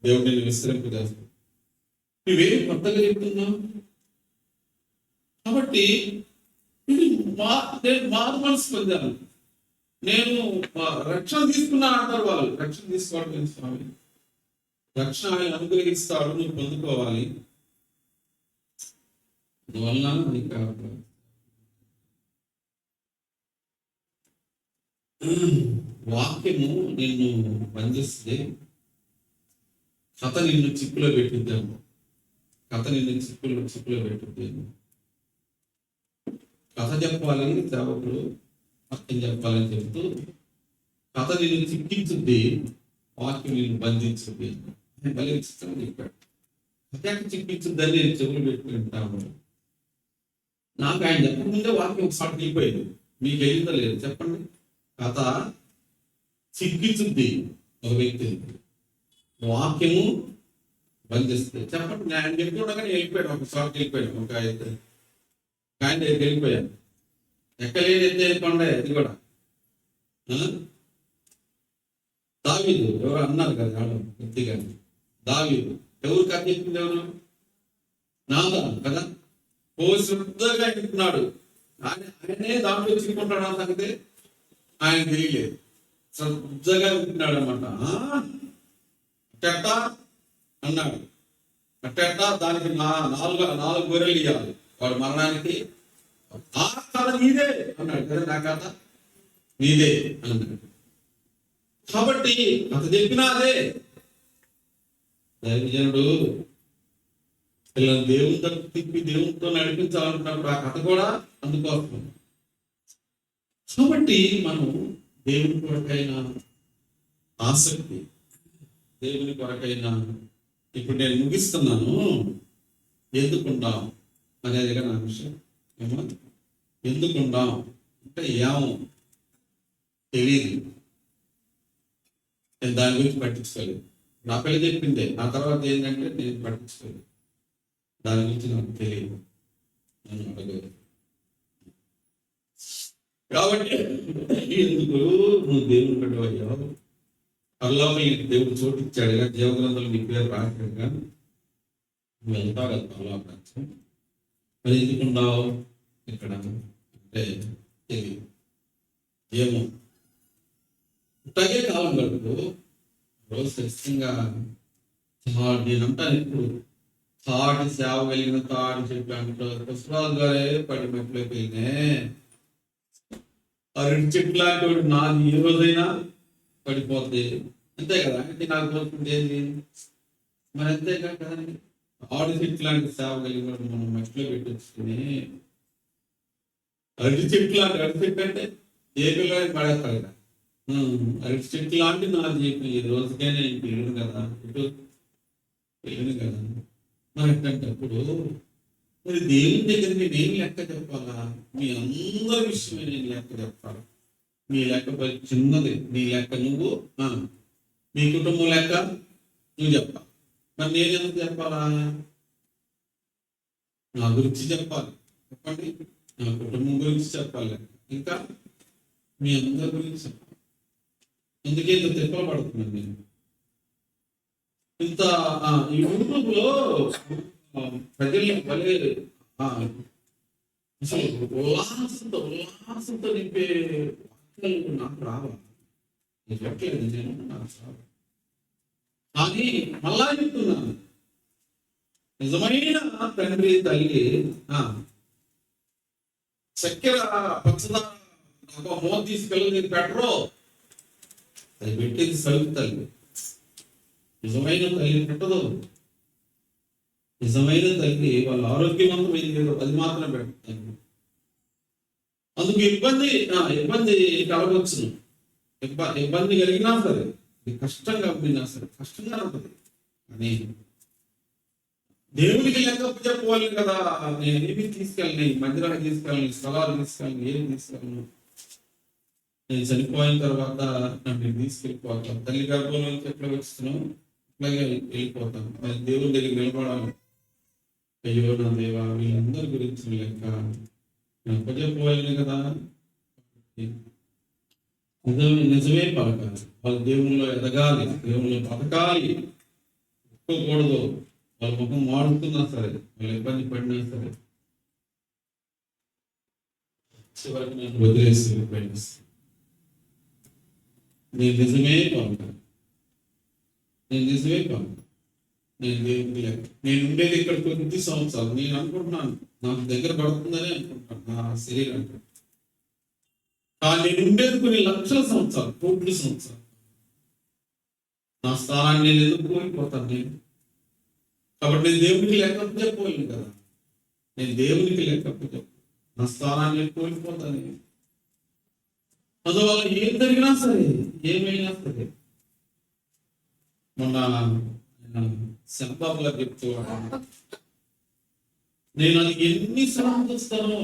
దేవుడు నిన్ను విస్తరింపజేస్తాడు. నువ్వేం కొత్తగా చెప్తున్నావు? కాబట్టి ఇది నేను మారు మనసు పొందాను, నేను రక్షణ తీసుకున్నాను అంటారు వాళ్ళు. రక్షణ తీసుకోవడం ఏంటి స్వామి? రక్షణ ఆయన అనుగ్రహిస్తాడు, నువ్వు పొందుకోవాలి. అందువలన ఇంకా వాక్యము నిన్ను బంధిస్తే కథ నిన్ను చిక్కులో పెట్టిద్దాము. కథ నిన్ను చిక్కులో పెట్టిద్దాము. కథ చెప్పాలని సేవకులు వాక్యం చెప్పాలని చెప్తూ కథ నిన్ను చిక్కించుద్ది, వాక్యం నిన్ను బంధించుద్ది. బలిస్తాను చెప్పాడు. కథ చిక్కించుద్దని నేను చెవులు పెట్టుకుంటాము. నాకు ఆయన చెప్పకముందే వాక్యం ఒకసారి వెళ్ళిపోయింది. మీకు వెళ్ళిందో లేదు చెప్పండి? కథ చిక్కించుద్ది ఒక వ్యక్తి, వాక్యము బంధిస్తుంది. చెప్పండి, ఆయన చెప్తూ ఉండగానే వెళ్ళిపోయాడు, ఒకసారి వెళ్ళిపోయాడు. ఒక ఆయన దగ్గరికి వెళ్ళిపోయాను. ఎక్కలేని ఎత్తే కొండ ఇది కూడా. దావీదు ఎవరు అన్నారు కదా వ్యక్తిగా, దావీదు ఎవరు కథ చెప్పింది? ఎవరు? నాదాను కదా. ఓ శ్రద్ధగా చెప్తున్నాడు. ఆయనే దాంట్లో చిక్కుంటాడు ఆ సంగతి ఆయన తెలియలేదు. శ్రద్ధగా వింటున్నాడు అనమాట. అట్టెట్టా అన్నాడు. అట్టెట్టా దానికి నాలుగు గొర్రెలు ఇవ్వాలి వాడు మరణానికి. ఆ కథ నీదే అన్నాడు కదా, నా కథ నీదే అన్నాడు. కాబట్టి కథ చెప్పినా అదే. దైవజనుడు పిల్లలు దేవునితో తిప్పి దేవునితో నడిపించాలనుకున్నప్పుడు ఆ కథ కూడా అందుకోసం. కాబట్టి మనం దేవుని కొరకైన ఆసక్తి, దేవుని కొరకైన ఇప్పుడు నేను ముగిస్తున్నాను ఎందుకుండాం అనేది నా విషయం. ఏమో ఎందుకుండాం అంటే ఏమో తెలియదు, నేను దాని గురించి పట్టించుకోలేదు. నా పిల్ల చెప్పిందే, నా తర్వాత ఏంటంటే నేను పట్టించుకోలేదు, దాని గురించి నాకు తెలియదు, నన్ను అడగదు. కాబట్టి ఎందుకు నువ్వు దేవుని పెట్టవయ్యావు? పరలోకం దేవుడు చోటిచ్చాడుగా, జీవగ్రంథంలో నీ పేరు రాశాడుగా, నువ్వు వెళ్తావు కదా పరలోకం. మరి ఎందుకున్నావు ఇక్కడ అంటే తెలియదు, ఏమో ఇట్లాగే కాలం గడుపు. రోజు ఖచ్చితంగా నేనంటాను ఇప్పుడు తాటి సేవ కలిగిన తాడు చెప్పి అంటారు. పుష్పరాజు గారే పడి మెట్లోకి వెళ్ళినే ఆ 2 చెట్లు లాంటి వాడు నాది ఏ రోజైనా పడిపోద్ది, అంతే కదా. అంటే నాకు కోరుకుంటే ఏంది మరి, అంతే కదా. ఆడు చెట్లు లాంటి సేవ కలిగిన వాడు మనం మెట్లో పెట్టొచ్చుకుని, అరటి చెట్లు లాంటి, అరటి చెట్టు అంటే ఏ పిల్లలు పడేస్తారు కదా, అరటి చెట్టు లాంటి నాది చెప్పి ఈ రోజుకైనా ఇంక వెళ్ళను కదా, ఇటు వెళ్ళను కదా. మరి అప్పుడు మరి దేవుని దగ్గర నేనేం లెక్క చెప్పాలా? మీ అందరి విషయమే నేను లెక్క చెప్పాలి. మీ లెక్క చిన్నది, నీ లెక్క నువ్వు, మీ కుటుంబం లెక్క నువ్వు చెప్పాలి. మరి నేను ఎందుకు చెప్పాలా? నా గురించి చెప్పాలి. చెప్పండి, నా కుటుంబం గురించి చెప్పాలి, ఇంకా మీ అందరి గురించి చెప్పాలి. అందుకే ఇంత తిప్పలు పడుతున్నాను నేను. ఇంత యూట్యూబ్ లో ప్రజల్ని భలే అసలు ఉల్లాసంతో నింపే వాక్యాలు నాకు రావాలి. నేను చెప్పలేదు, నేను నాకు రావాలి. కానీ మళ్ళా చెప్తున్నాను, నిజమైన తండ్రి తల్లి చక్కెర పచ్చదార నాకు మూత తీసుకెళ్ళి నేను పెట్టరు, అది పెట్టేది సరుకు తల్లి. నిజమైన తల్లి పెట్టదు. నిజమైన తల్లి వాళ్ళ ఆరోగ్యవంతమైంది అది మాత్రం పెడతాను. అందుకు ఇబ్బంది కలగొచ్చును. ఇబ్బంది కలిగినా సరే, కష్టంగా ఉండినా సరే, కష్టంగా ఉంటుంది. కానీ దేవుడికి లెక్క చెప్పవాలి కదా. నేను ఏమి తీసుకెళ్ళని, మందిరానికి తీసుకెళ్ళని, స్థలాలు తీసుకెళ్ళని, ఏమి తీసుకెళ్ళను. నేను చనిపోయిన తర్వాత నన్ను తీసుకెళ్ళిపోతాను. తల్లి గర్భంలో ఎట్లా వస్తున్నావు అట్లాగే వెళ్ళిపోతాను. మరి దేవుని దగ్గర నిలబడాలి. అయ్యో నా దేవా, వీళ్ళందరి గురించి లెక్క నేను అప్పచెప్పలేను కదా. నిజమే పలకాలి. వాళ్ళు దేవునిలో ఎదగాలి, దేవునిలో బతకాలి. ఒప్పుకోకూడదు. వాళ్ళ ముఖం మాడుతున్నా సరే, వాళ్ళు ఇబ్బంది పడినా సరే, చివరికి నేను వదిలేసి వెళ్ళిపోయినా నేను నిజమే పలకాలి. నేను నిజమే పలకాలి. నేను దేవునికి లెక్క. నేను ఉండేది ఇక్కడ కొద్ది సంవత్సరాలు. నేను అనుకుంటున్నాను నాకు దగ్గర పడుతుందని అనుకుంటున్నాను నా శరీరం. కానీ నేను ఉండేది కొన్ని లక్షల సంవత్సరాలు, కోట్ల సంవత్సరాలు. నా స్థానాన్ని నేను ఎందుకు కోల్పోతాను నేను? కాబట్టి నేను దేవునికి లెక్క చెప్పలేను కదా. నేను దేవునికి లెక్క చెప్పు, నా స్థానాన్ని నేను కోల్పోతాను. అందువల్ల ఏం జరిగినా సరే, ఏమైనా సరే, మొన్న శంబాబులా చెప్తూ నేను అది ఎన్నిసార్లు చూస్తానో,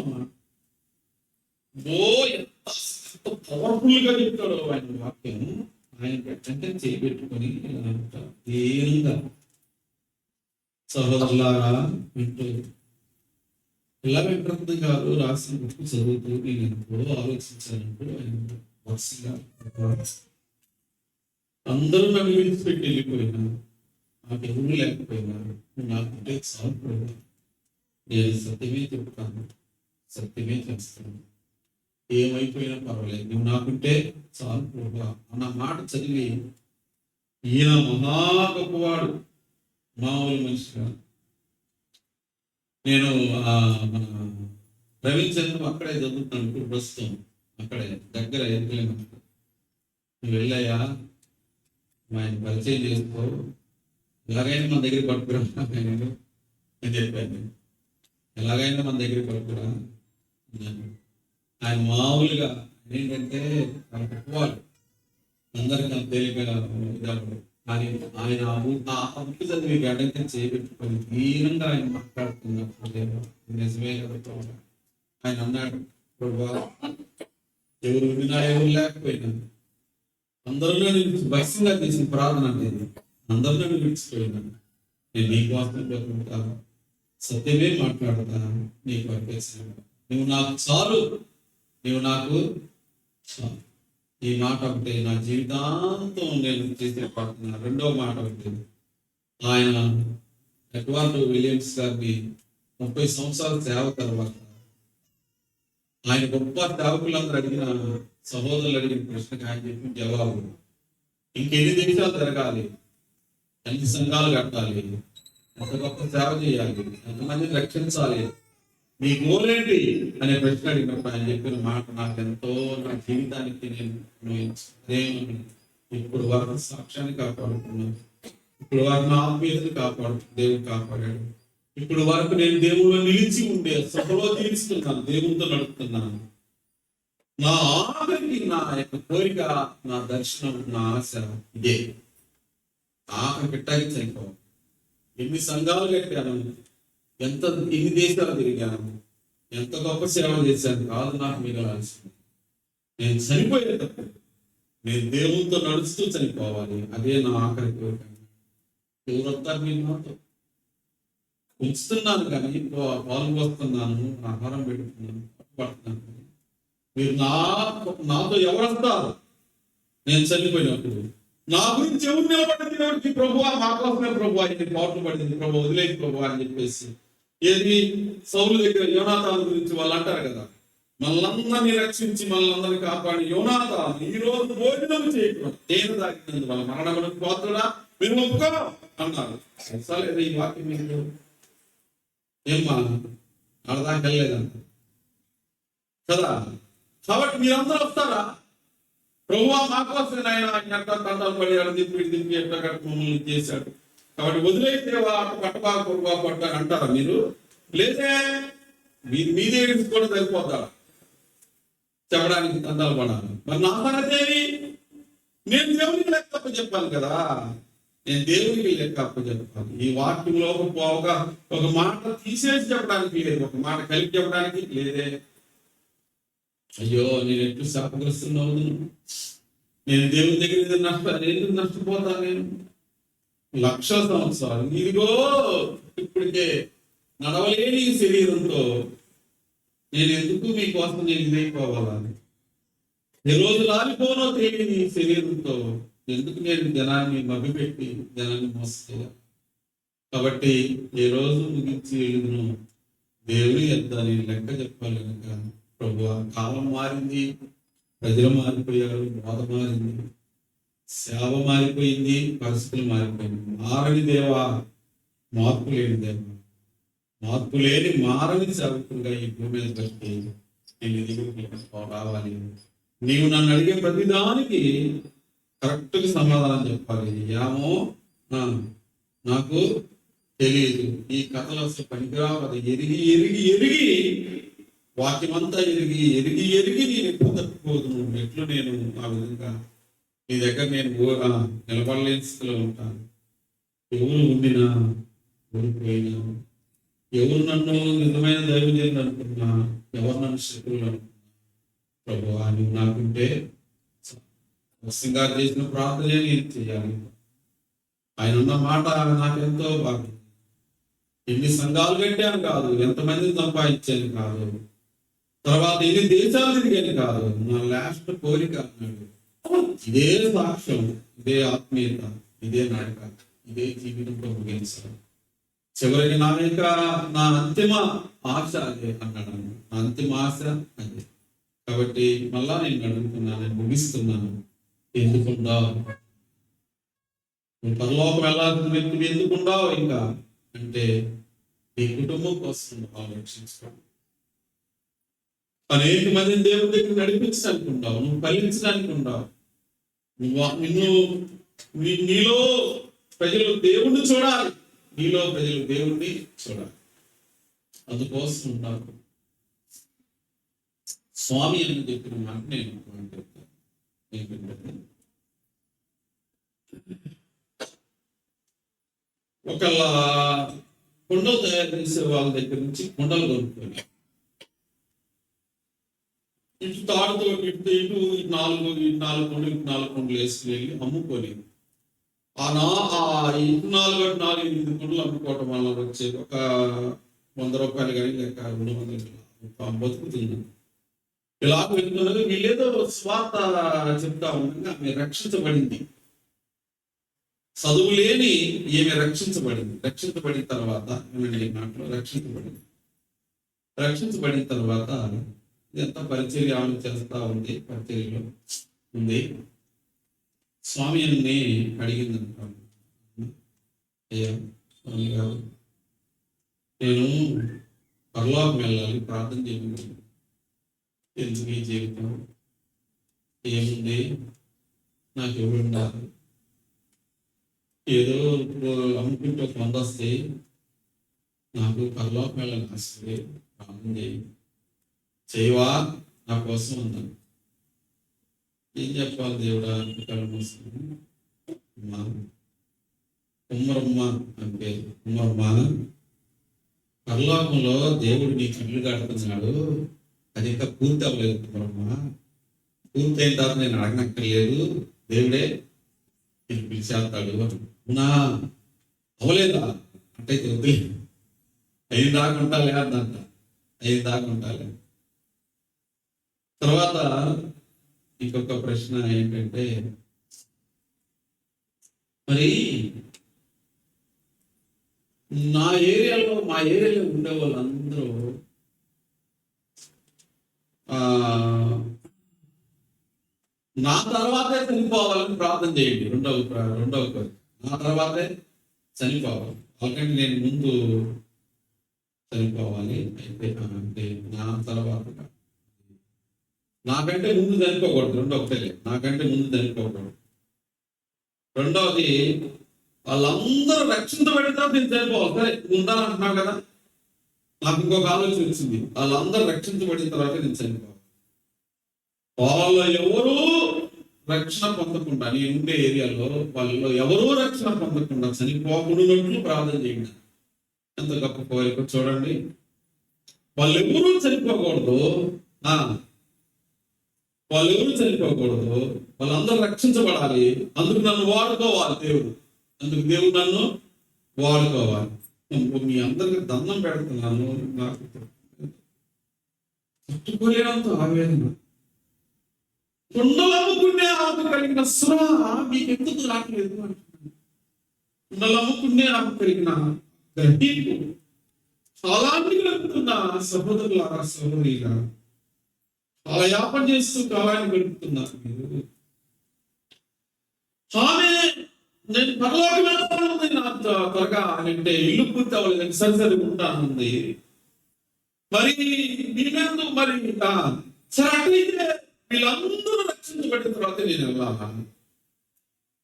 ఎంత పవర్ఫుల్ గా చెప్తాడో ఆయన వాక్యం. ఆయన పెట్టంటే చేపెట్టుకొని దీనంగా సహోదరులారా వింటూ ఇలా వెంకటరత్నం గారు రాసిన బుక్ చదువుతూ నేను ఎంతో ఆలోచించానంటూ ఆయన వరుసగా అందరూ నన్ను విడిచిపెట్టి వెళ్ళిపోయినా, నాకు ఎవరు లేకపోయినా నాకుంటే చాలు. నేను సత్యమే చెప్తాను, సత్యమే చేస్తాను. ఏమైపోయినా పర్వాలేదు, నువ్వు నాకుంటే చాలు ప్రభా అన్న మాట చదివి ఈయన మహా గొప్పవాడు, మామూలు మనిషిగా. నేను మన రవిచంద్ర అక్కడే చదువుతున్నాను ఇప్పుడు ప్రస్తుతం, అక్కడే దగ్గర ఎదుగులేము. నువ్వు వెళ్ళాయా, ఆయన పరిచయం చేసుకో, ఎలాగైనా మన దగ్గర పట్టుకురా అని చెప్పాను. ఎలాగైనా మన దగ్గర పట్టుకురా. ఆయన మామూలుగా ఏంటంటే తన గొప్పవాడు, అందరికీ అంత తేలికగా ఇదవ్వడు. కానీ ఆయన ఆ బుక్ చదివి గడ్డంగా చేపెట్టుకొని దీనంగా ఆయన మాట్లాడుతున్నప్పుడు నిజమే కదా. ఆయన అన్నాడు, ఎవరు వినా ఎవరు లేకపోయినా అందరిలో భక్తిగా చేసిన ప్రార్థన అనేది అందరిలో విడిచిపోయినాను. నేను నీ కోసం కోరుకుంటా, సత్యమే మాట్లాడతా, నీకు అర్పించాను. నువ్వు నాకు చాలు, నువ్వు నాకు చాలు. ఈ మాట ఒకటి నా జీవితాంతం నేను చేసే ప్రార్థన. రెండవ మాట ఒకటి, ఆయన ఎడ్వర్డ్ విలియమ్స్ గారిని 30 సంవత్సరాల సేవ తర్వాత ఆయన గొప్ప సేవకులందరూ అడిగిన, సహోదరులు అడిగిన ప్రశ్నకు ఆయన చెప్పిన జవాబు, ఇంకెన్ని దేశాలు జరగాలి, ఎన్ని సంఘాలు కట్టాలి, ఎంత గొప్ప సేవ చేయాలి, ఎంతమందిని రక్షించాలి, మీ గోల్ ఏంటి అనే ప్రశ్న అడిగినప్పుడు ఆయన చెప్పిన మాట నాకు ఎంతో, నా జీవితానికి నేను ఇప్పుడు వరకు సాక్ష్యాన్ని కాపాడుకున్నాను, ఇప్పుడు వరకు నా ఆత్మీయతను దేవుడు కాపాడాడు. ఇప్పుడు వరకు నేను దేవుళ్ళు నిలిచి ఉండే సభలో జీవిస్తున్నాను, దేవునితో నడుపుతున్నాను. నా ఆఖరికి నా యొక్క కోరిక, నా దర్శనం, నా ఆశ ఇదే. ఆఖరి పెట్టాలి చనిపోవాలి. ఎన్ని సంఘాలు కట్టాను, ఎన్ని దేశాలు తిరిగాను, ఎంత గొప్ప సేవ చేశాను కాదు నాకు మిగలాల్సింది. నేను చనిపోయేటప్పుడు నేను దేవునితో నడుస్తూ చనిపోవాలి, అదే నా ఆఖరి కోరిక. ఎవరొస్తారు మీరు నాతో? ఉంచుతున్నాను కానీ పాలు పోస్తున్నాను, ఆహారం పెడుతున్నాను, పడుతున్నాను. మీరు నాతో ఎవరు వస్తారు? నేను చనిపోయినప్పుడు నా గురించి ఎవరు నిలబడింది? ఎవరికి? ప్రభువా, మా కోసమే ప్రభువా ఇది పాటలు పడింది, ప్రభు వదిలేదు ప్రభువా అని చెప్పేసి. ఏది సౌలు దగ్గర యోనాతాను గురించి వాళ్ళు అంటారు కదా, మనల్ని రక్షించి మనల్ని కాపాడి యోనాతాను ఈ రోజు భోజనం చేయకుండా తేనె తాకినందు వాళ్ళ మరణములకు పాత్రుడా మీరు ఒప్పుకో అన్నారు. సరే ఈ వాక్యం మీరు ఏమ్మా అడదాకా వెళ్ళలేదంట కదా. కాబట్టి మీరందరూ వస్తారా? ప్రభువా మా కోసం ఆయన తంటాలు పడి దింపి ఎట్లా మమ్మల్ని చేశాడు, కాబట్టి వదిలేస్తే అటు పట్టబాగా పొరబా పట్ట అంటారా మీరు? లేదే మీదే కూడా సరిపోతారా చెప్పడానికి తంటాలు పడాలి? మరి నా సంగతి నేను దేవునికి లెక్క చెప్పాలి కదా, నేను దేవునికి లెక్క చెప్పాలి. ఈ వాక్యంలో ఒక మాట తీసేసి చెప్పడానికి లేదు, ఒక మాట కలిపి చెప్పడానికి లేదే. అయ్యో నేను ఎట్లు శాపగ్రస్తున్నావు, నేను దేవుని దగ్గర ఎందుకు నష్టపోతాను? లక్షల సంవత్సరాలు ఇదిగో ఇప్పటికే నడవలేని ఈ శరీరంతో నేను ఎందుకు మీకోసం నేను ఇదైపోవాలని, ఏ రోజు రాలిపోనో తెలియని ఈ శరీరంతో ఎందుకు నేను జనాన్ని మభ్యపెట్టి జనాన్ని మోసేయాలి. కాబట్టి ఏ రోజు ముగించి వెళ్ళును దేవుని యొద్ద నేను లెక్క చెప్పాలి కనుక ప్రభువా, కాలం మారింది, ప్రజలు మారిపోయారు, బోధ మారింది, సేవ మారిపోయింది, పరిస్థితులు మారిపోయింది. మారని దేవా, మార్పు లేని దేవా, మార్పు లేని మారని సేవకులుగా ఈ భూమి మీద బట్టి నేను ఎదుగు రావాలి. నీవు నన్ను అడిగే ప్రతిదానికి కరెక్ట్గా సమాధానం చెప్పాలి. ఏమో నాకు తెలియదు, ఈ కథలు అసలు పనికిరావు, ఎరిగి ఎరిగి ఎరిగి వాక్యమంతా ఎరిగి ఎరిగి ఎరిగి నేను ఎప్పుడు తప్పిపోదును, ఎట్లు నేను ఆ విధంగా నీ దగ్గర నేను నిలబడలేని స్థితిలో ఉంటాను. ఎవరు ఉండినా ఊరిపోయినా, ఎవరు నన్ను నిజమైన దైవజనులు అనుకున్నా, ఎవరు నన్ను శత్రువులు అనుకున్నా, ప్రభువా నువ్వు నాకుంటే గారు చేసిన ప్రార్థనే నేను చేయాలి. ఆయన ఉన్న మాట నాకెంతో బాగా, ఎన్ని సంఘాలు కట్టాను కాదు, ఎంతమందిని సంపాదించాను కాదు, తర్వాత ఎన్ని దేశాలు తిరిగాను కాదు, నా లాస్ట్ కోరిక అన్నాడు. ఇదే సాక్ష్యం, ఇదే ఆత్మీయత, ఇదే నడక, ఇదే జీవితంలో ముగించాలి. చివరికి నా అంతిమ ఆశ అదే అన్నాడు. నా అంతిమ ఆశ అదే. కాబట్టి మళ్ళా నేను అడుగుతున్నాను, నేను ముగిస్తున్నాను. ఎందుకుండావు నువ్వు పరలోకం వెళ్ళాల్సిన వ్యక్తి, ఎందుకుండావు ఇంకా అంటే నీ కుటుంబం కోసం ఆలోచించుకోండి. అనేక మందిని దేవుడి దగ్గర నడిపించడానికి ఉండావు, నువ్వు ఫలించడానికి ఉండావు. నీలో ప్రజలు దేవుణ్ణి చూడాలి, నీలో ప్రజలు దేవుణ్ణి చూడాలి. అందుకోసం ఉండాలి. స్వామి అని చెప్పిన మాట నేను ఒకళ్ళ కుండలు తయారు చేసే వాళ్ళ దగ్గర నుంచి కుండలు కొనుక్కొని ఇటు తాడుతో ఇటు నాలుగు కుండలు ఇటు 4 కుండలు వేసుకుని వెళ్ళి అమ్ముకొని ఇటు 4 కుండలు అమ్ముకోవటం వల్ల వచ్చే ఒక 100 రూపాయలు కానీ లేక 200 బతుకుతుంది. ఇలా వెళ్తున్నది. వీళ్ళేదో స్వార్థ చెప్తా ఉండగా ఆమె రక్షించబడింది. చదువు లేని ఈమె రక్షించబడింది. రక్షించబడిన తర్వాత మాటలో రక్షించబడిన తర్వాత ఎంత పరిచర్య ఆమె చేస్తా ఉంది, పరిచర్యలో ఉంది. స్వామి అని అడిగింది అనుకోండి, అయ్యా స్వామి గారు నేను పరలోకం వెళ్ళాలి, ప్రార్థన చేయమని. ఎందుకు ఈ జీవితం ఏముంది, నాకు ఎవరు ఉండాలి, ఏదో అమ్ముకుంటూ పొందొస్తే నాకు పరలోకం వెళ్ళాలని వస్తుంది, ప్రార్థన చేయవా నా కోసం ఉందని. ఏం చెప్పాలి దేవుడా, కుమ్మరమ్మ అంటే కుమ్మరమ్మ, పరలోకంలో దేవుడు నీ కళ్ళు కడుతున్నాడు, అది ఇంకా పూర్తి అవ్వలేదు కుమ్మరమ్మ. పూర్తి అయిన తర్వాత నేను అడగనక్కర్లేదు, దేవుడే నేను పిలిచేస్తాడు. అవునా, అవ్వలేదా అంటే వద్దు, 5 దాకా ఉంటాలే అన్నంట. 5 దాకా ఉంటాలే. తర్వాత ఇంకొక ప్రశ్న ఏంటంటే, మరి మా ఏరియాలో ఉండే వాళ్ళందరూ నా తర్వాతే చనిపోవాలని ప్రార్థన చేయండి. రెండవ కోరిక, నా తర్వాతే చనిపోవాలి. వాళ్ళకంటే నేను ముందు చనిపోవాలి. అయితే అంటే నా తర్వాత నాకంటే ముందు చనిపోకూడదు. నాకంటే ముందు చనిపోకూడదు. రెండవది, వాళ్ళందరూ రక్షించబడిన తర్వాత నేను చనిపోవాలి. సరే ఉండాలంటున్నావు కదా, నాకు ఇంకొక ఆలోచన వచ్చింది. వాళ్ళందరూ రక్షించబడిన తర్వాత నేను చనిపోవాలి. వాళ్ళలో ఎవరూ రక్షణ పొందకుండా, నేను ఉండే ఏరియాలో వాళ్ళలో ఎవరూ రక్షణ పొందకుండా చనిపోకూడనట్లు ప్రార్థన చేయండి. ఎంత గొప్ప కోరిక చూడండి. వాళ్ళు ఎవరూ చనిపోకూడదు, వాళ్ళందరూ రక్షించబడాలి. అందుకు నన్ను వాడుకోవాలి దేవుడు. అందుకు దేవుడు నన్ను వాడుకోవాలి. మీ అందరికి దండం పెడుతున్నాను. నాకు తట్టుకోలేనంత ఆవేదన. కుండలమ్ముకునే ఆకు కలిగిన స్పృహ మీకు ఎందుకు రావట్లేదు అంటున్నాను. కుండలమ్ముకునే ఆకు కలిగిన గ్రహింపు కాలాన్ని గడుపుతున్న సహోదరులారా, సహోదరులా, చాలా యాపన చేస్తూ కాలాన్ని గడుపుతున్నారు మీరు. ఆమె నేను పరలోకి వెళ్ళాలనుంది, నాకు త్వరగా అంటే ఇల్లు పూర్తి అవ్వలేదు, సరిసరి ఉంటానుంది. మరి మీరెందుకు మరి సరే అట్లయితే వీళ్ళందరూ రక్షించబడిన తర్వాత నేను వెళ్ళాలా?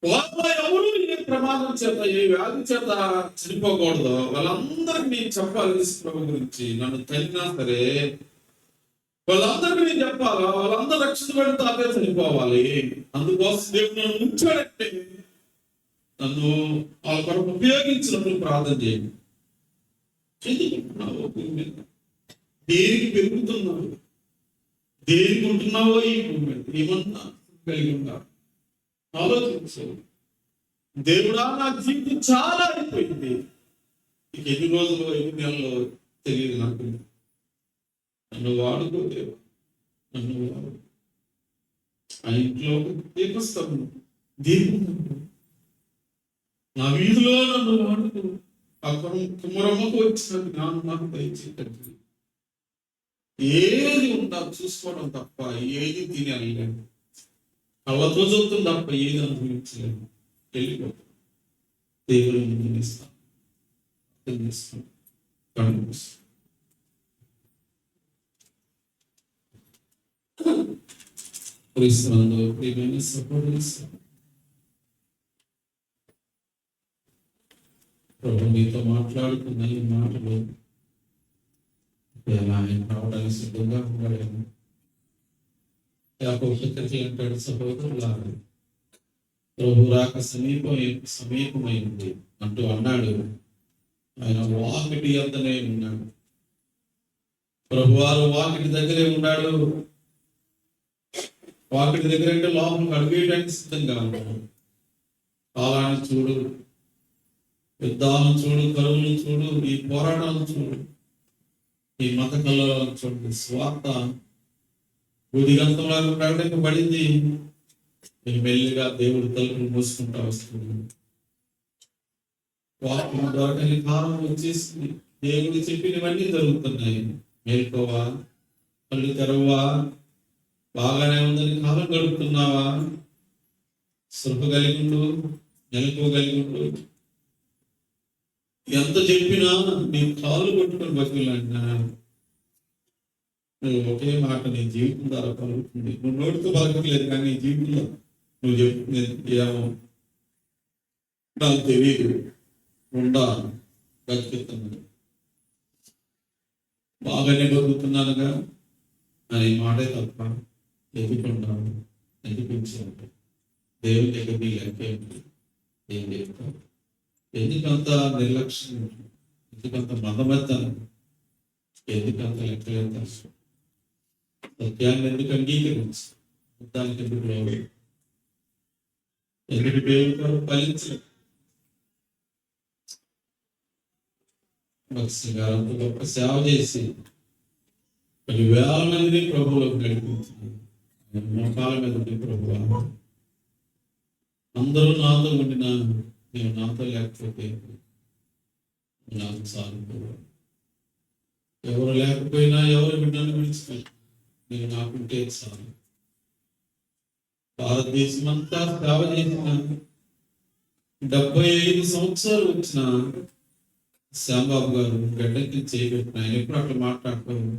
వాళ్ళ ఎవరు ఏ ప్రమాదం చేత ఏ వ్యాధి చేత చనిపోకూడదు, వాళ్ళందరికీ నేను చెప్పాలి ప్రభు గురించి. నన్ను తల్లినా సరే వాళ్ళందరికీ నేను చెప్పాలా? వాళ్ళందరూ రక్షించబడిన తర్వాతే చనిపోవాలి. అందుకోసం దేవుడు నన్ను ఉంచాడంటే నన్ను వాళ్ళ కొరకు ఉపయోగించినప్పుడు ప్రార్థన చేయండి. ఎందుకుంటున్నావు భూమి మీద? దేనికి పెరుగుతున్నావు? దేనికి ఉంటున్నావో ఈ భూమి మీద? ఏమన్నా కలిగి ఉన్నారు ఆలోచించు. దేవుడా, నా జీవితం చాలా అయిపోయింది, ఇక ఎన్ని రోజులు ఎన్ని నెలలో తెలియదు నాకు. నన్ను వాడుకో దేవా, నన్ను వాడు. ఆ ఇంట్లో దీపస్తాను, దీపం నా వీధిలో నన్ను వాడుకో. ఆ కుమ్మరమ్మకు వచ్చిన జ్ఞానం నాకు దయచేయండి. ఏది ఉందా చూసుకోవడం తప్ప ఏది తినేయలేము, కళ్ళతో చూస్తుంది తప్ప ఏది అనుభవించలేము. వెళ్ళిపోతాం. దేవుడు నిందిస్తాం, ప్రియమైన సహోదరి, ప్రభు మీతో మాట్లాడుతున్న ఈ మాటలు ఆయన రావడానికి సిద్ధంగా ఉన్నాడేమో. యాకోబు అంటాడు, సహోదరులారా, ప్రభు రాక సమీపమైంది అంటూ అన్నాడు. ఆయన వాకిటి వద్దనే ఉన్నాడు. ప్రభువారు వాకిటి దగ్గరే ఉన్నాడు. వాకిటి దగ్గర అంటే లోపలికి అడుగేయడానికి సిద్ధంగా ఉన్నాడు. కాలాన్ని చూడు, యుద్ధాలను చూడు, కరువులను చూడు, ఈ పోరాటాలను చూడు, ఈ మత కళ్ళలను చూడండి. స్వార్థ బుద్ధిగంతంలో ప్రకటింపబడింది. మెల్లిగా దేవుడు తలుపులు మూసుకుంటా వస్తుంది. వాక్యం దొరకని కాలం వచ్చేసింది. దేవుడు చెప్పినవన్నీ జరుగుతున్నాయి. మేల్కోవా, కళ్ళు తెరవా, బాగానే ఉందని కాలం గడుపుతున్నావా? సృహ కలిగి ఉండు, మెలకువగలిగి ఉండు. ఎంత చెప్పినా నీ కాళ్ళు కొట్టుకొని బతికిలాంటినా నువ్వు ఒకే మాట నీ జీవితం ద్వారా పలుకుతుంది. నువ్వు నోటితో పలకట్లేదు, కానీ నీ జీవితంలో నువ్వు చెప్తుంది ఏమో నాకు తెలియదు, ఉండా బతుకుతున్నాను, బాగానే బతుకుతున్నానుగా అనే మాటే తప్ప ఎదుర్కొంటాను, ఎదిపించాను. దేవుని దగ్గర నీ లెక్క ఏం చెప్తావు? ఎందుకంత నిర్లక్ష్యం, ఎందుకంత మదమెత్తనం, ఎందుకంత లెక్కలేదు? సత్యాన్ని ఎందుకు అంగీకరించు? దానికి ఎందుకు లేవు? ఎందుకు దేవుడు ఫలించలేదు? గారంతో గొప్ప సేవ చేసి 10,000 మందిని ప్రభువులోకి నడిపించింది. మోకాల మీద ఉంది ప్రభువా, అందరూ నాతో ఉండిన నేను నాతో లేకపోతే నాకు చాలు. ఎవరు లేకపోయినా ఎవరు బిడ్డను విడిచిపోయి నేను నాకుంటే చాలు. భారతదేశం అంతా సేవ చేసిన 75 సంవత్సరాలు వచ్చిన శ్యాంబాబు గారు గడ్డకి చేయబెట్టిన ఆయన ఎప్పుడు అట్లా మాట్లాడతారు.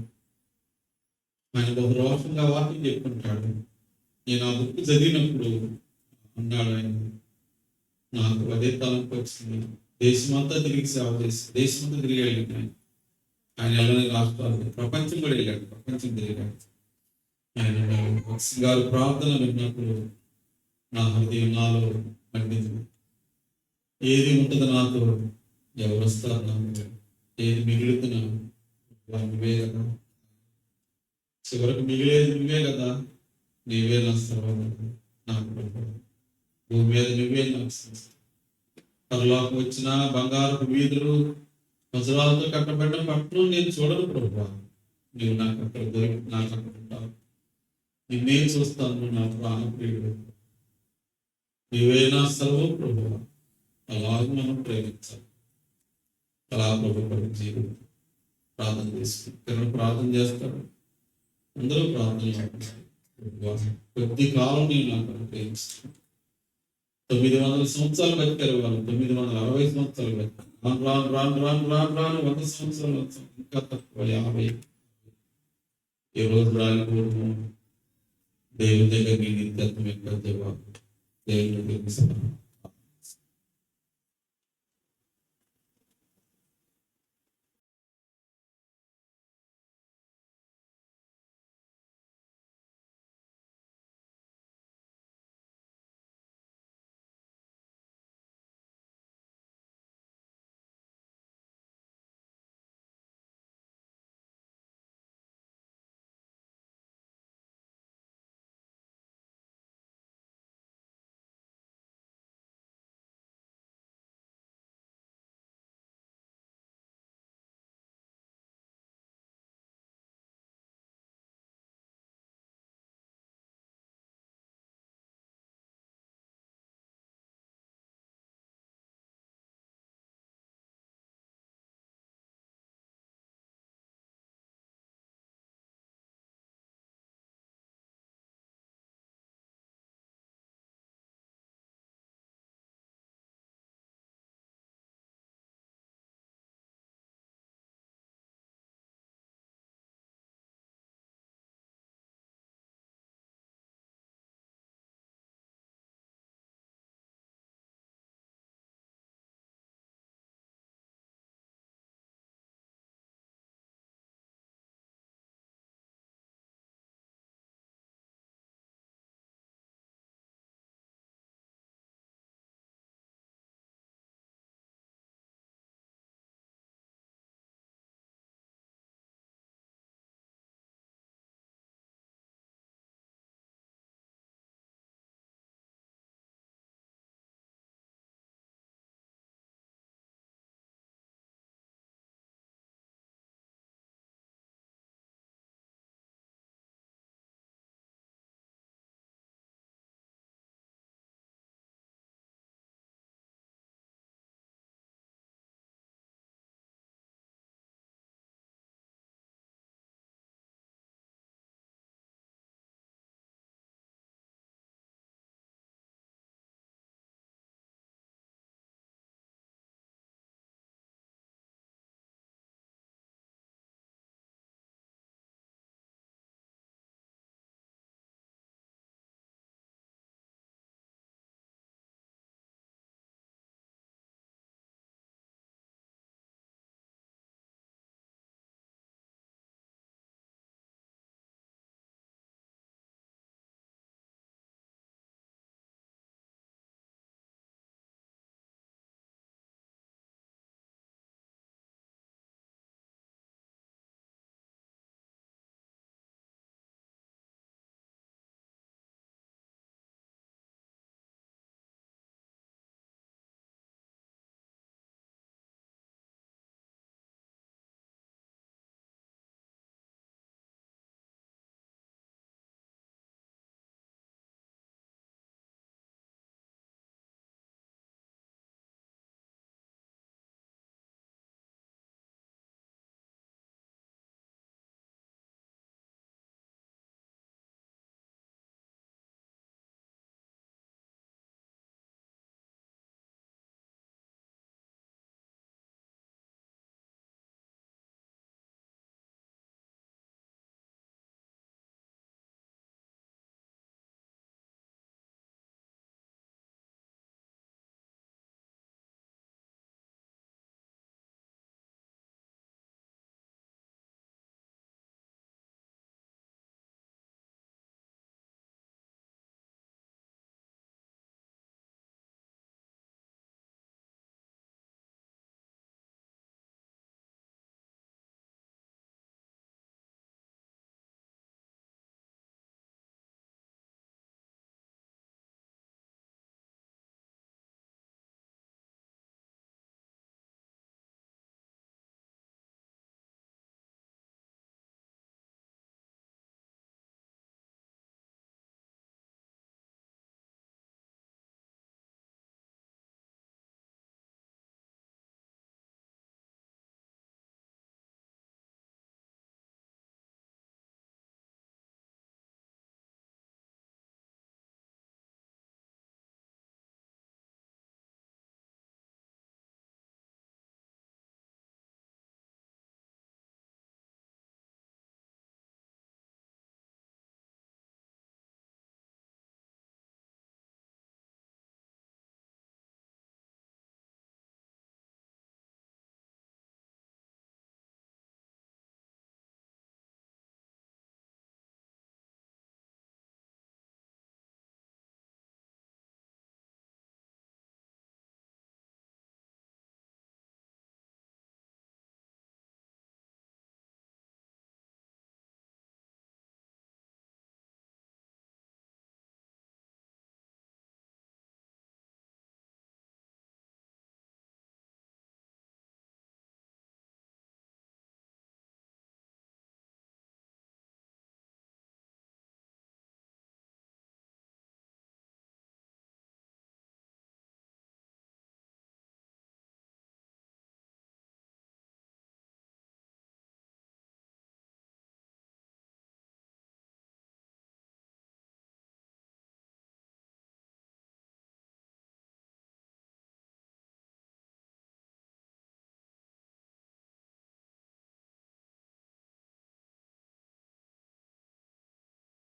ఆయన ఒక రోషంగా వాక్యం చెప్పుకుంటాడు. నేను ఆ బుక్ చదివినప్పుడు అన్నాడు ఆయన, నాకు అదే తలంపు వచ్చింది. దేశమంతా తిరిగి సేవ చేసి దేశమంతా తిరిగి వెళ్ళింది ఆయన వెళ్ళని రాష్ట్రాలు, ప్రపంచం కూడా వెళ్ళాడు, ప్రపంచం తిరిగాడు. ఆయన గారు ప్రార్థన విన్నప్పుడు నా హృదయం నాలో మండింది. ఏది ఉంటుంది నాతో, ఎవరు వస్తారు నాకు, ఏది మిగులుతున్నాను నువ్వే కదా, చివరకు మిగిలేది నువ్వే కదా, నీవే నా సర్వం నాకు భూమి మీద నువ్వే నాకు పరలోకి వచ్చిన బంగారపు వీధులు వజ్రాలతో కట్టబడిన పట్టణం నేను చూడను ప్రభువా. నీవు నాకు అక్కడ నాకు అక్కడ ఉంటావు. నిన్నే చూస్తాను నా ప్రాణప్రియుడు. నీవే నా సర్వం ప్రభువా. అలాగే మనం ప్రేమించాలి. అలా ప్రభు జీవితం ప్రార్థన చేసుకుని ప్రార్థన చేస్తాడు. అందరూ ప్రార్థన కొద్ది కాలం నేను నాకు అనుగ్రహిస్తాను. 900 సంవత్సరాలు బతికారు వాళ్ళు. 960 సంవత్సరాలు బతికారు. రాను 100 సంవత్సరాలు ఇంకా తక్కువ 50. ఏ రోజు రాలిపోవడము దేవుని దగ్గర నిత్యత్వం యొక్క జవాబు దేవుని దగ్గర